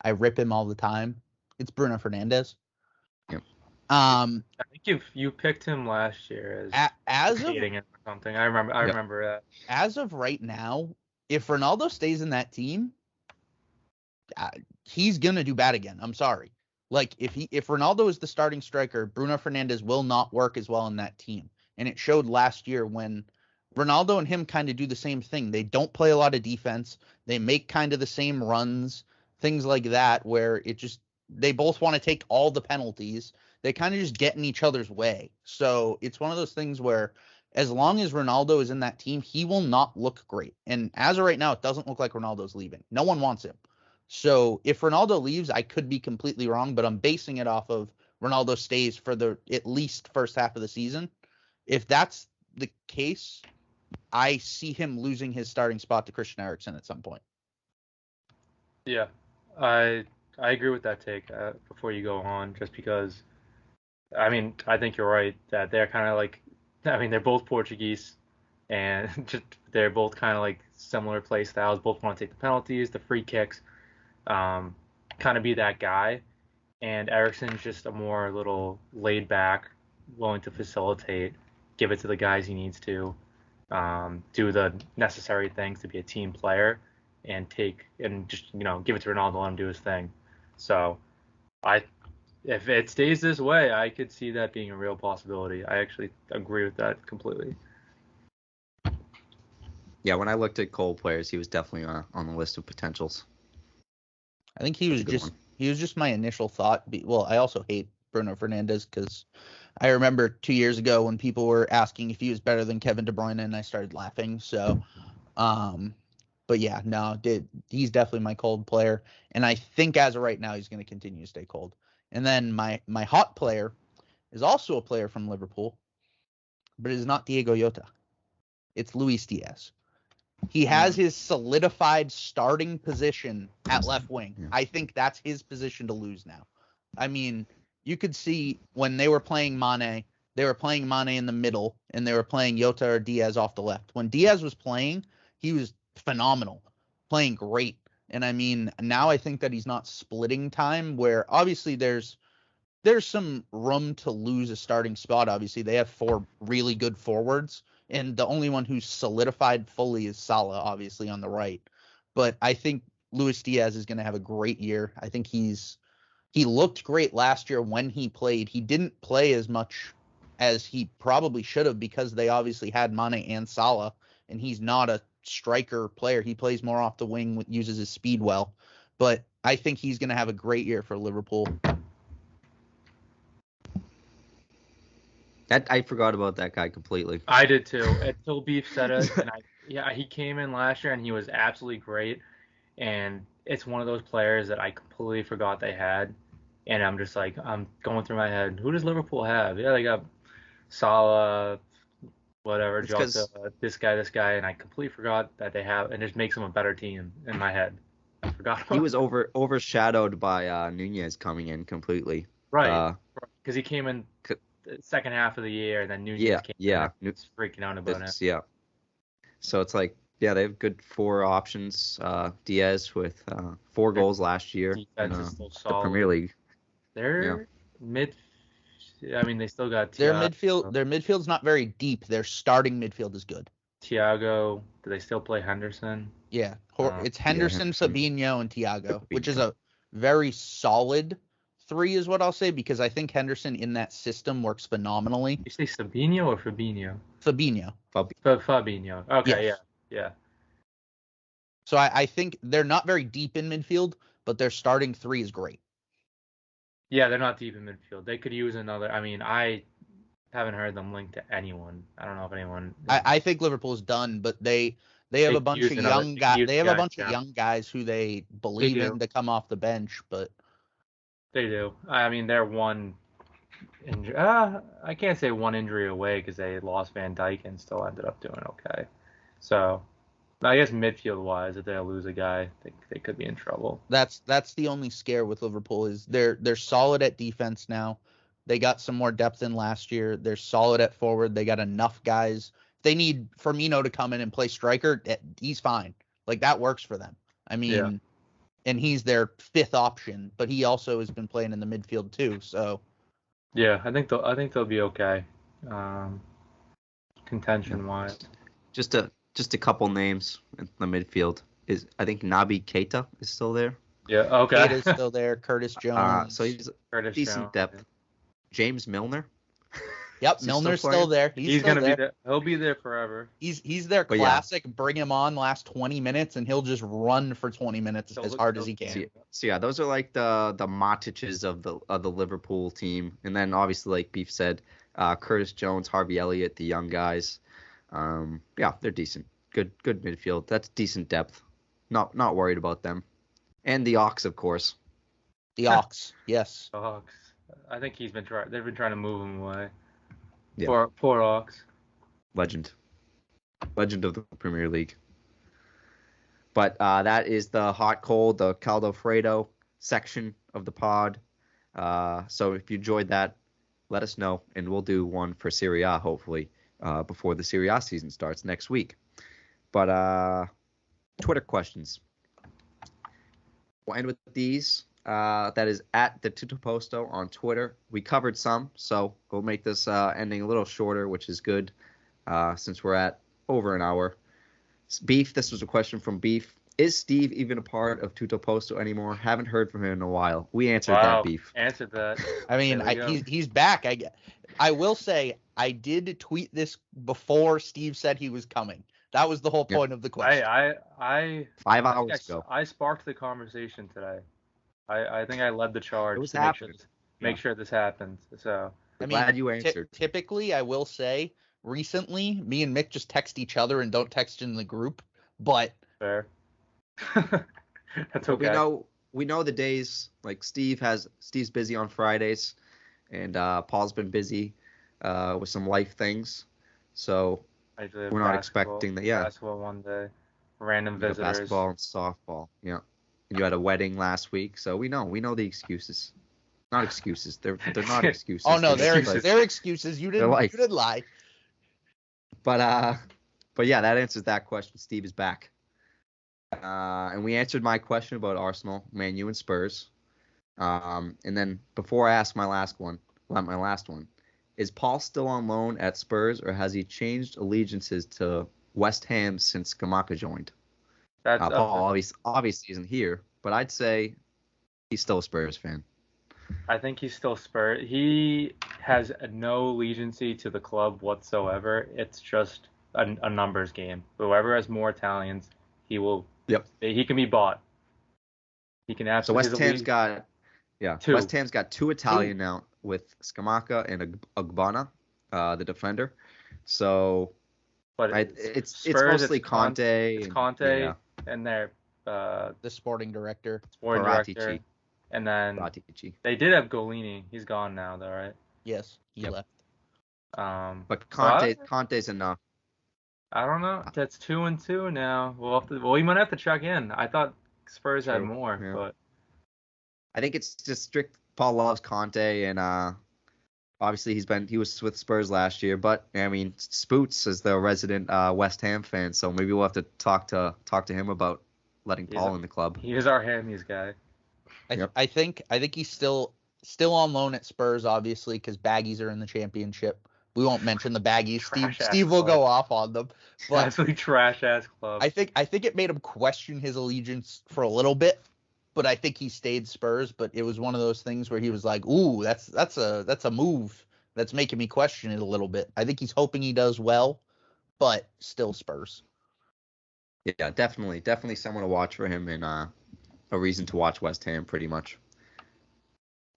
C: I rip him all the time. It's Bruno Fernandes.
B: Yep.
A: I think you picked him last year as hating him or something. I remember that.
C: As of right now, if Ronaldo stays in that team, he's gonna do bad again. I'm sorry. Like if Ronaldo is the starting striker, Bruno Fernandes will not work as well in that team. And it showed last year when Ronaldo and him kind of do the same thing. They don't play a lot of defense. They make kind of the same runs, things like that, where they both want to take all the penalties. They kind of just get in each other's way. So it's one of those things where as long as Ronaldo is in that team, he will not look great. And as of right now, it doesn't look like Ronaldo's leaving. No one wants him. So if Ronaldo leaves, I could be completely wrong, but I'm basing it off of Ronaldo stays for the at least first half of the season. If that's the case, I see him losing his starting spot to Christian Eriksen at some point.
A: Yeah, I agree with that take before you go on, just because, I mean, I think you're right that they're kind of like, I mean, they're both Portuguese, and they're both kind of like similar play styles, both want to take the penalties, the free kicks, kind of be that guy. And Eriksen's just a more little laid back, willing to facilitate, give it to the guys he needs to, do the necessary things to be a team player, and just give it to Ronaldo, let him do his thing. So if it stays this way, I could see that being a real possibility. I actually agree with that completely.
B: Yeah, when I looked at Cole players, he was definitely on the list of potentials.
C: I think he was just my initial thought. Well, I also hate Bruno Fernandes because I remember 2 years ago when people were asking if he was better than Kevin De Bruyne, and I started laughing. So, but yeah, no, he's definitely my cold player, and I think as of right now he's going to continue to stay cold. And then my hot player is also a player from Liverpool, but it is not Diego Jota. It's Luis Diaz. He has his solidified starting position at left wing. Yeah. I think that's his position to lose now. I mean, you could see when they were playing Mane in the middle, and they were playing Jota or Diaz off the left. When Diaz was playing, he was phenomenal, playing great. And I mean, now I think that he's not splitting time, where obviously there's some room to lose a starting spot. Obviously, they have 4 really good forwards, and the only one who's solidified fully is Salah, obviously, on the right. But I think Luis Diaz is going to have a great year. I think he looked great last year when he played. He didn't play as much as he probably should have because they obviously had Mane and Salah, and he's not a striker player. He plays more off the wing, uses his speed well. But I think he's going to have a great year for Liverpool.
B: I forgot about that guy completely.
A: I did too. Until Beef said it, and he came in last year and he was absolutely great. And it's one of those players that I completely forgot they had. And I'm just like, I'm going through my head, who does Liverpool have? Yeah, they got Salah, whatever, Jota, this guy, and I completely forgot that they have, and it just makes them a better team in my head. forgot.
B: He was overshadowed by Nunez coming in completely.
A: Right, because he came in
B: c-
A: the second half of the year, and then Nunez
B: Yeah,
A: came
B: yeah.
A: in and was freaking out about it.
B: Yeah. So it's like, yeah, they have good 4 options. Diaz with 4 goals last year in
A: Defense is still
B: the
A: solid.
B: Premier League.
A: They're mid. I mean, they still got
C: Their
A: Thiago.
C: midfield's not very deep. Their starting midfield is good.
A: Thiago. Do they still play Henderson?
C: Yeah, it's Henderson,
B: Henderson.
C: Fabinho, and Thiago, which is a very solid 3, is what I'll say, because I think Henderson in that system works phenomenally.
A: You say Sabinho or Fabinho?
C: Fabinho.
A: Fabinho. Okay,
C: Yes.
A: yeah.
C: So I think they're not very deep in midfield, but their starting 3 is great.
A: Yeah, they're not deep in midfield. They could use another. I mean, I haven't heard them linked to anyone. I don't know if anyone.
C: I think Liverpool's done, but they have a bunch of young guys. They have a bunch of young guys who they believe in to come off the bench, but
A: they do. I mean, they're one injury. I can't say one injury away because they lost Van Dijk and still ended up doing okay. So, I guess midfield wise, if they lose a guy, they could be in trouble.
C: That's the only scare with Liverpool is they're solid at defense now. They got some more depth than last year. They're solid at forward. They got enough guys. They need Firmino to come in and play striker. He's fine. Like, that works for them. I mean, and he's their 5th option, but he also has been playing in the midfield too. So
A: yeah, I think they'll be okay. Contention wise,
B: just a couple names in the midfield is, I think Naby Keita is still there.
A: Yeah, okay.
C: Keita's still there. Curtis Jones.
B: So he's decent depth. Yeah. James Milner.
C: Yep, Milner's still there.
A: He's
C: gonna
A: be there. He'll be there forever.
C: He's their classic. Bring him on last 20 minutes, and he'll just run for 20 minutes as hard as he can.
B: So yeah, those are like the Matiches of the Liverpool team, and then obviously, like Beef said, Curtis Jones, Harvey Elliott, the young guys. Yeah, they're decent. Good midfield. That's decent depth. Not worried about them. And the Ox, of course.
C: The Ox, yes.
A: The Ox. I think they've been trying to move him away.
B: Yeah.
A: Poor Ox.
B: Legend of the Premier League. But that is the hot cold, the Caldo Freddo section of the pod. So if you enjoyed that, let us know, and we'll do one for Serie A, hopefully, before the Serie A season starts next week. But Twitter questions. We'll end with these. That is at the Tutto Posto on Twitter. We covered some, so we'll make this ending a little shorter, which is good, since we're at over an hour. Beef, this was a question from Beef. Is Steve even a part of Tutto Posto anymore? Haven't heard from him in a while. We answered that, Beef.
A: Answered that.
C: I mean, he's back. I will say, I did tweet this before Steve said he was coming. That was the whole point of the question.
A: I
B: 5 hours ago.
A: I sparked the conversation today. I think I led the charge
B: to
A: make sure this happens. So
B: I'm glad you answered.
C: Typically, I will say, recently, me and Mick just text each other and don't text in the group. But
A: fair. That's okay.
B: We know the days. Like Steve's busy on Fridays, and Paul's been busy with some life things. So we're not expecting that. Yeah.
A: Basketball one day, random visitors.
B: Basketball and softball. Yeah. You had a wedding last week, so we know the excuses. Not excuses. They're not excuses.
C: Oh no, they're excuses. You didn't lie.
B: But yeah, that answers that question. Steve is back. And we answered my question about Arsenal, Man U, and Spurs. And then before I ask my last one, is Paul still on loan at Spurs, or has he changed allegiances to West Ham since Skamaka joined? Paul obviously isn't here, but I'd say he's still a Spurs fan.
A: I think he's still Spurs. He has no allegiance to the club whatsoever. It's just a numbers game. Whoever has more Italians, he will.
B: Yep.
A: He can be bought. He can absolutely.
B: So West Ham's got two. West Ham's got 2 Italian now with Scamacca and Ogbonna, the defender. So. But it's mostly Conte.
A: It's Conte and their
C: the sporting director.
A: Director. And then
B: Paratici.
A: They did have Golini. He's gone now, though, right?
C: Yes, he left.
B: But Conte's enough.
A: I don't know. That's 2-2 now. We might have to check in. I thought Spurs had
B: True,
A: more,
B: yeah.
A: but
B: I think it's just strict. Paul loves Conte, and obviously he was with Spurs last year. But I mean, Spoots is the resident West Ham fan, so maybe we'll have to talk to him about letting Paul in the club.
A: he is our Hammies guy.
B: Yep.
C: I think he's still on loan at Spurs, obviously, because Baggies are in the championship. We won't mention the Baggies. Steve will go off on them. But
A: absolutely trash ass club.
C: I think it made him question his allegiance for a little bit, but I think he stayed Spurs. But it was one of those things where he was like, "Ooh, that's a move that's making me question it a little bit." I think he's hoping he does well, but still Spurs.
B: Yeah, definitely someone to watch for him, and a reason to watch West Ham pretty much.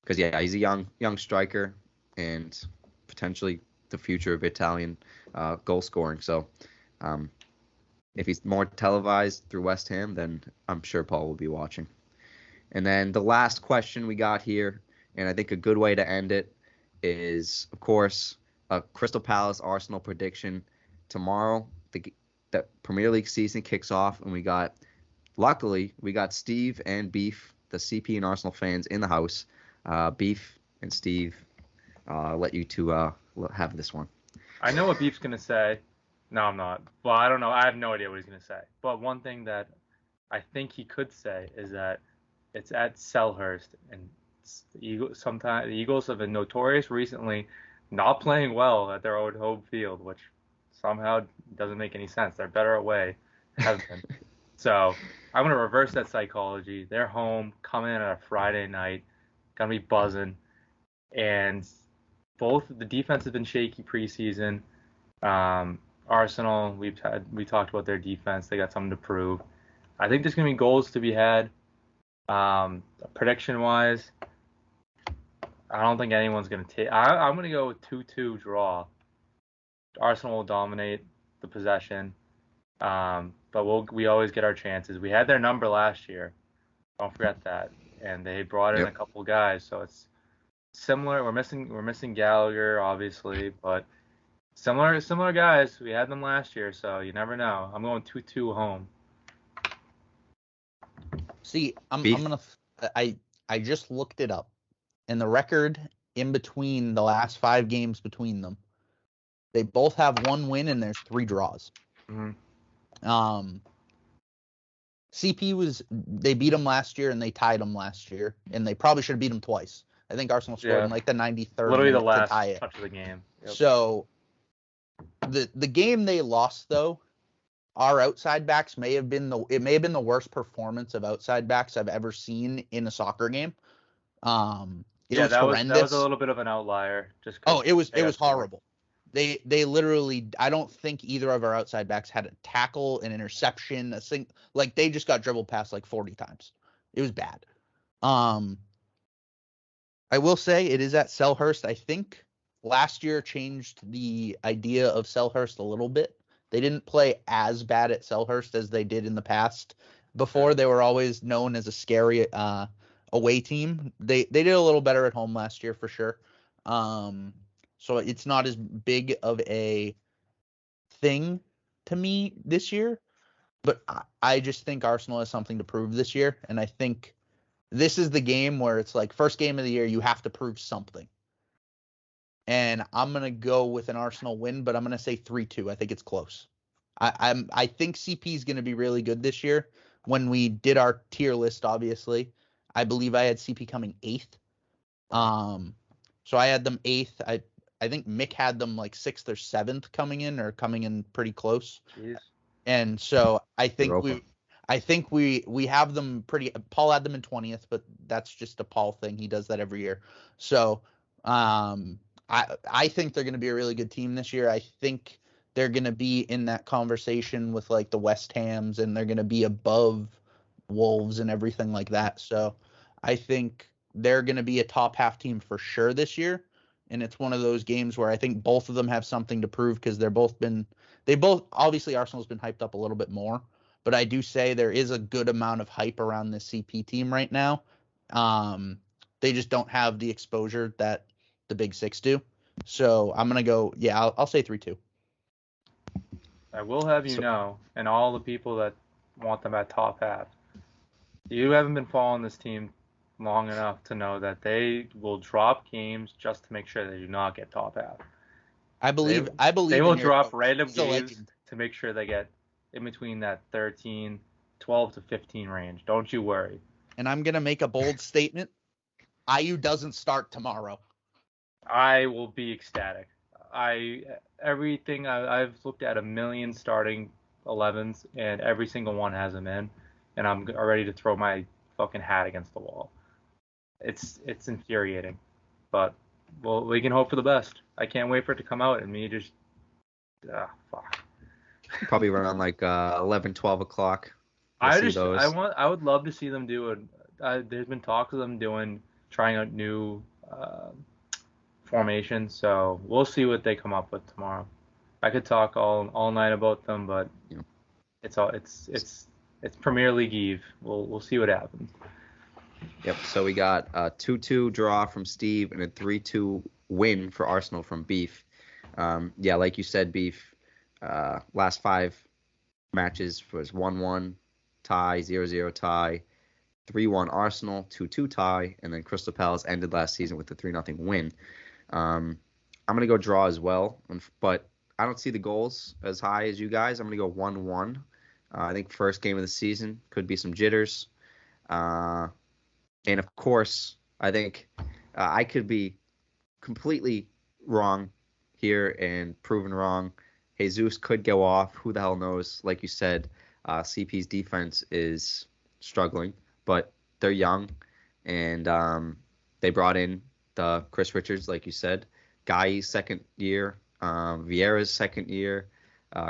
B: Because yeah, he's a young striker and potentially the future of Italian goal scoring. So if he's more televised through West Ham, then I'm sure Paul will be watching. And then the last question we got here, and I think a good way to end it is, of course, a Crystal Palace Arsenal prediction tomorrow. The Premier League season kicks off, and luckily we got Steve and Beef, the CP and Arsenal fans, in the house. Beef and Steve, I'll let you two have this one.
A: I know what Beef's gonna say. No, I'm not. Well, I don't know. I have no idea what he's gonna say. But one thing that I think he could say is that it's at Selhurst, and the Eagles have been notorious recently not playing well at their own home field, which somehow doesn't make any sense. They're better away, have been. So I'm gonna reverse that psychology. They're home, coming in on a Friday night, gonna be buzzing, and both the defense has been shaky preseason. Arsenal, we talked about their defense. They got something to prove. I think there's gonna be goals to be had. Prediction wise, I don't think anyone's gonna take. I'm gonna go with 2-2 draw. Arsenal will dominate the possession, but we always get our chances. We had their number last year. Don't forget that, and they brought in a couple guys, so it's similar. We're missing Gallagher, obviously, but similar guys. We had them last year, so you never know. I'm going 2-2 home.
C: See, I just looked it up, and the record in between the last 5 games between them, they both have 1 win and there's 3 draws.
A: Mm-hmm.
C: They beat them last year and they tied them last year, and they probably should have beat them twice. I think Arsenal scored in like the 93rd
A: literally
C: minute
A: the last
C: to tie it.
A: touch of the game. Yep.
C: So the game they lost, though, our outside backs may have been the worst performance of outside backs I've ever seen in a soccer game. It was horrendous.
A: That was a little bit of an outlier.
C: It was horrible. They literally, I don't think either of our outside backs had a tackle, an interception, like they just got dribbled past like 40 times. It was bad. I will say it is at Selhurst. I think last year changed the idea of Selhurst a little bit. They didn't play as bad at Selhurst as they did in the past. Before, they were always known as a scary away team. They did a little better at home last year for sure. So it's not as big of a thing to me this year. But I just think Arsenal has something to prove this year. And I think this is the game where it's like first game of the year, you have to prove something. And I'm going to go with an Arsenal win, but I'm going to say 3-2. I think it's close. I think CP is going to be really good this year. When we did our tier list, obviously, I believe I had CP coming 8th. So I had them 8th. I think Mick had them like 6th or 7th coming in pretty close.
A: Jeez.
C: And so I think we have them pretty. Paul had them in 20th, but that's just a Paul thing. He does that every year. So I think they're going to be a really good team this year. I think they're going to be in that conversation with like the West Hams, and they're going to be above Wolves and everything like that. So I think they're going to be a top half team for sure this year. And it's one of those games where I think both of them have something to prove because obviously Arsenal's been hyped up a little bit more, but I do say there is a good amount of hype around this CP team right now. They just don't have the exposure that the Big Six do. So I'm going to go, I'll say 3-2.
A: I will have you know, and all the people that want them at top half, You haven't been following this team long enough to know that they will drop games just to make sure they do not get top half.
C: I
A: They
C: believe
A: they will
C: in your
A: drop
C: coach.
A: random
C: He's a
A: games
C: legend.
A: to make sure they get in between that 12 to 15 range. Don't you worry.
C: And I'm gonna make a bold statement. IU doesn't start tomorrow.
A: I will be ecstatic. I've looked at a million starting 11s and every single one has them in, and I'm ready to throw my fucking hat against the wall. It's infuriating, but well, we can hope for the best. I can't wait for it to come out and me just fuck.
B: Probably around like 11, 12 o'clock. We'll see those.
A: I would love to see them do it. There's been talks of them trying out new formations, so we'll see what they come up with tomorrow. I could talk all night about them, but
B: Yeah.
A: it's Premier League Eve. We'll see what happens.
B: Yep. So we got a 2-2 draw from Steve and a 3-2 win for Arsenal from Beef. Yeah, like you said, Beef. Last 5 matches was 1-1 tie, 0-0 tie, 3-1 Arsenal, 2-2 tie, and then Crystal Palace ended last season with a 3-0 win. I'm gonna go draw as well, but I don't see the goals as high as you guys. I'm gonna go 1-1. I think first game of the season could be some jitters. And of course, I think I could be completely wrong here and proven wrong. Jesus could go off. Who the hell knows? Like you said, CP's defense is struggling, but they're young, and they brought in the Chris Richards, like you said, Guy's second year, Vieira's second year,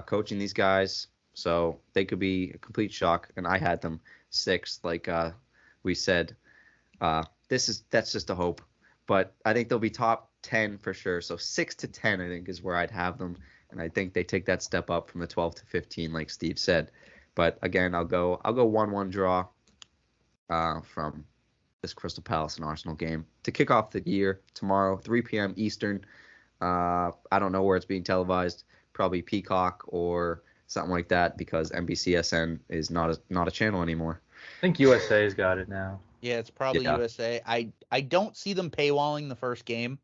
B: coaching these guys. So they could be a complete shock, and I had them 6th, like we said. That's just a hope, but I think they'll be top 10 for sure. So 6 to 10, I think, is where I'd have them, and I think they take that step up from the 12 to 15, like Steve said. But again, I'll go 1-1 draw from this Crystal Palace and Arsenal game to kick off the year tomorrow, 3 p.m. Eastern. I don't know where it's being televised, probably Peacock or something like that, because NBCSN is not a channel anymore.
A: I think USA's got it now.
C: Yeah, it's probably USA. I don't see them paywalling the first game,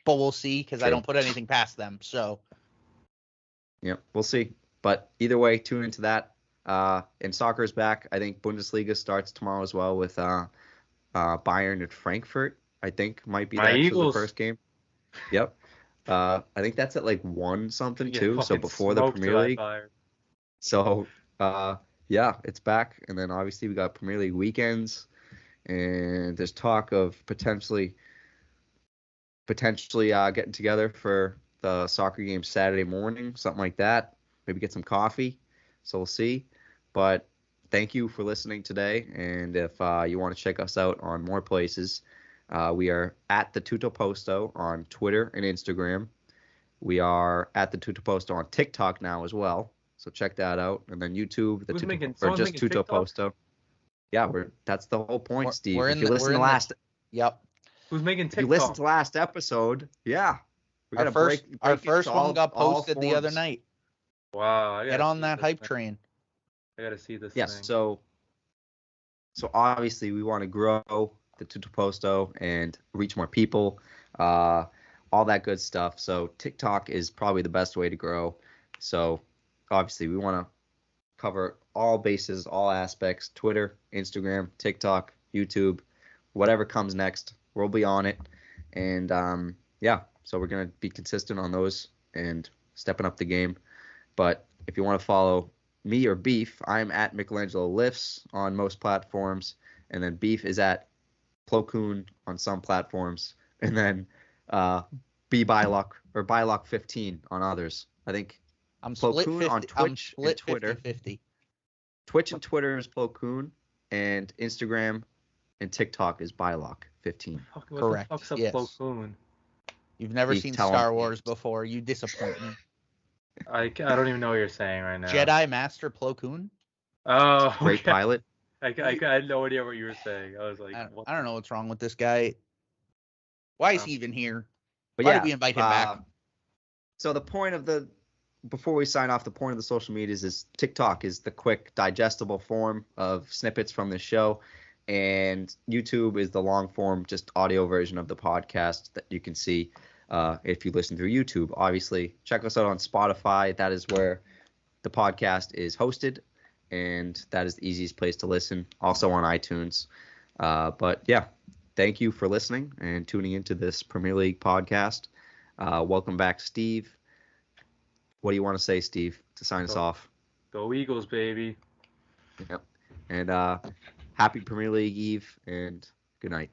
C: but we'll see because I don't put anything past them. So,
B: yep, we'll see. But either way, tune into that. And soccer is back. I think Bundesliga starts tomorrow as well with Bayern at Frankfurt. I think might be the first game. Yep. I think that's at like 1 something too. So before the Premier League. So yeah, it's back. And then obviously we got Premier League weekends. And there's talk of potentially getting together for the soccer game Saturday morning, something like that. Maybe get some coffee. So we'll see. But thank you for listening today. And if you want to check us out on more places, we are at the Tutto Posto on Twitter and Instagram. We are at the Tutto Posto on TikTok now as well. So check that out. And then YouTube, just Tutto Posto. Yeah, that's the whole point, Steve. If you listen to last,
C: yep.
A: Who's making TikTok?
B: If you listen to last episode, yeah,
C: we got our first one got posted the other night.
A: Wow,
C: get on that hype train.
A: I gotta see this.
B: Yes,
A: thing.
B: so obviously we want to grow the Tutto Posto and reach more people, all that good stuff. So TikTok is probably the best way to grow. So obviously we want to cover all bases, all aspects: Twitter, Instagram, TikTok, YouTube, whatever comes next, we'll be on it. And yeah, so we're gonna be consistent on those and stepping up the game. But if you want to follow me or Beef, I'm at Michelangelo Lifts on most platforms, and then Beef is at Plo on some platforms, and then Bylock 15 on others. I think
C: I'm split 50,
B: on Twitch and Twitter.
C: 50-50.
B: Twitch and Twitter is Plo and Instagram and TikTok is Bylock 15.
C: Correct.
A: What the fuck's
C: yes.
A: Plo?
C: You've never seen Star Wars before. You disappoint me.
A: I don't even know what you're saying right now.
C: Jedi Master Plo Koon?
A: Oh, okay.
B: Great pilot.
A: I had no idea what you were saying. I was like,
C: I don't know what's wrong with this guy. Why is he even here?
B: But
C: Why did we invite him back?
B: So the point of the before we sign off, the point of the social medias is TikTok is the quick, digestible form of snippets from the show, and YouTube is the long form, just audio version of the podcast that you can see if you listen through YouTube. Obviously, check us out on Spotify. That is where the podcast is hosted, and that is the easiest place to listen. Also on iTunes. But yeah, thank you for listening and tuning into this Premier League podcast. Welcome back, Steve. What do you want to say, Steve, to sign us off?
A: Go Eagles, baby.
B: Yep. And happy Premier League Eve, and good night.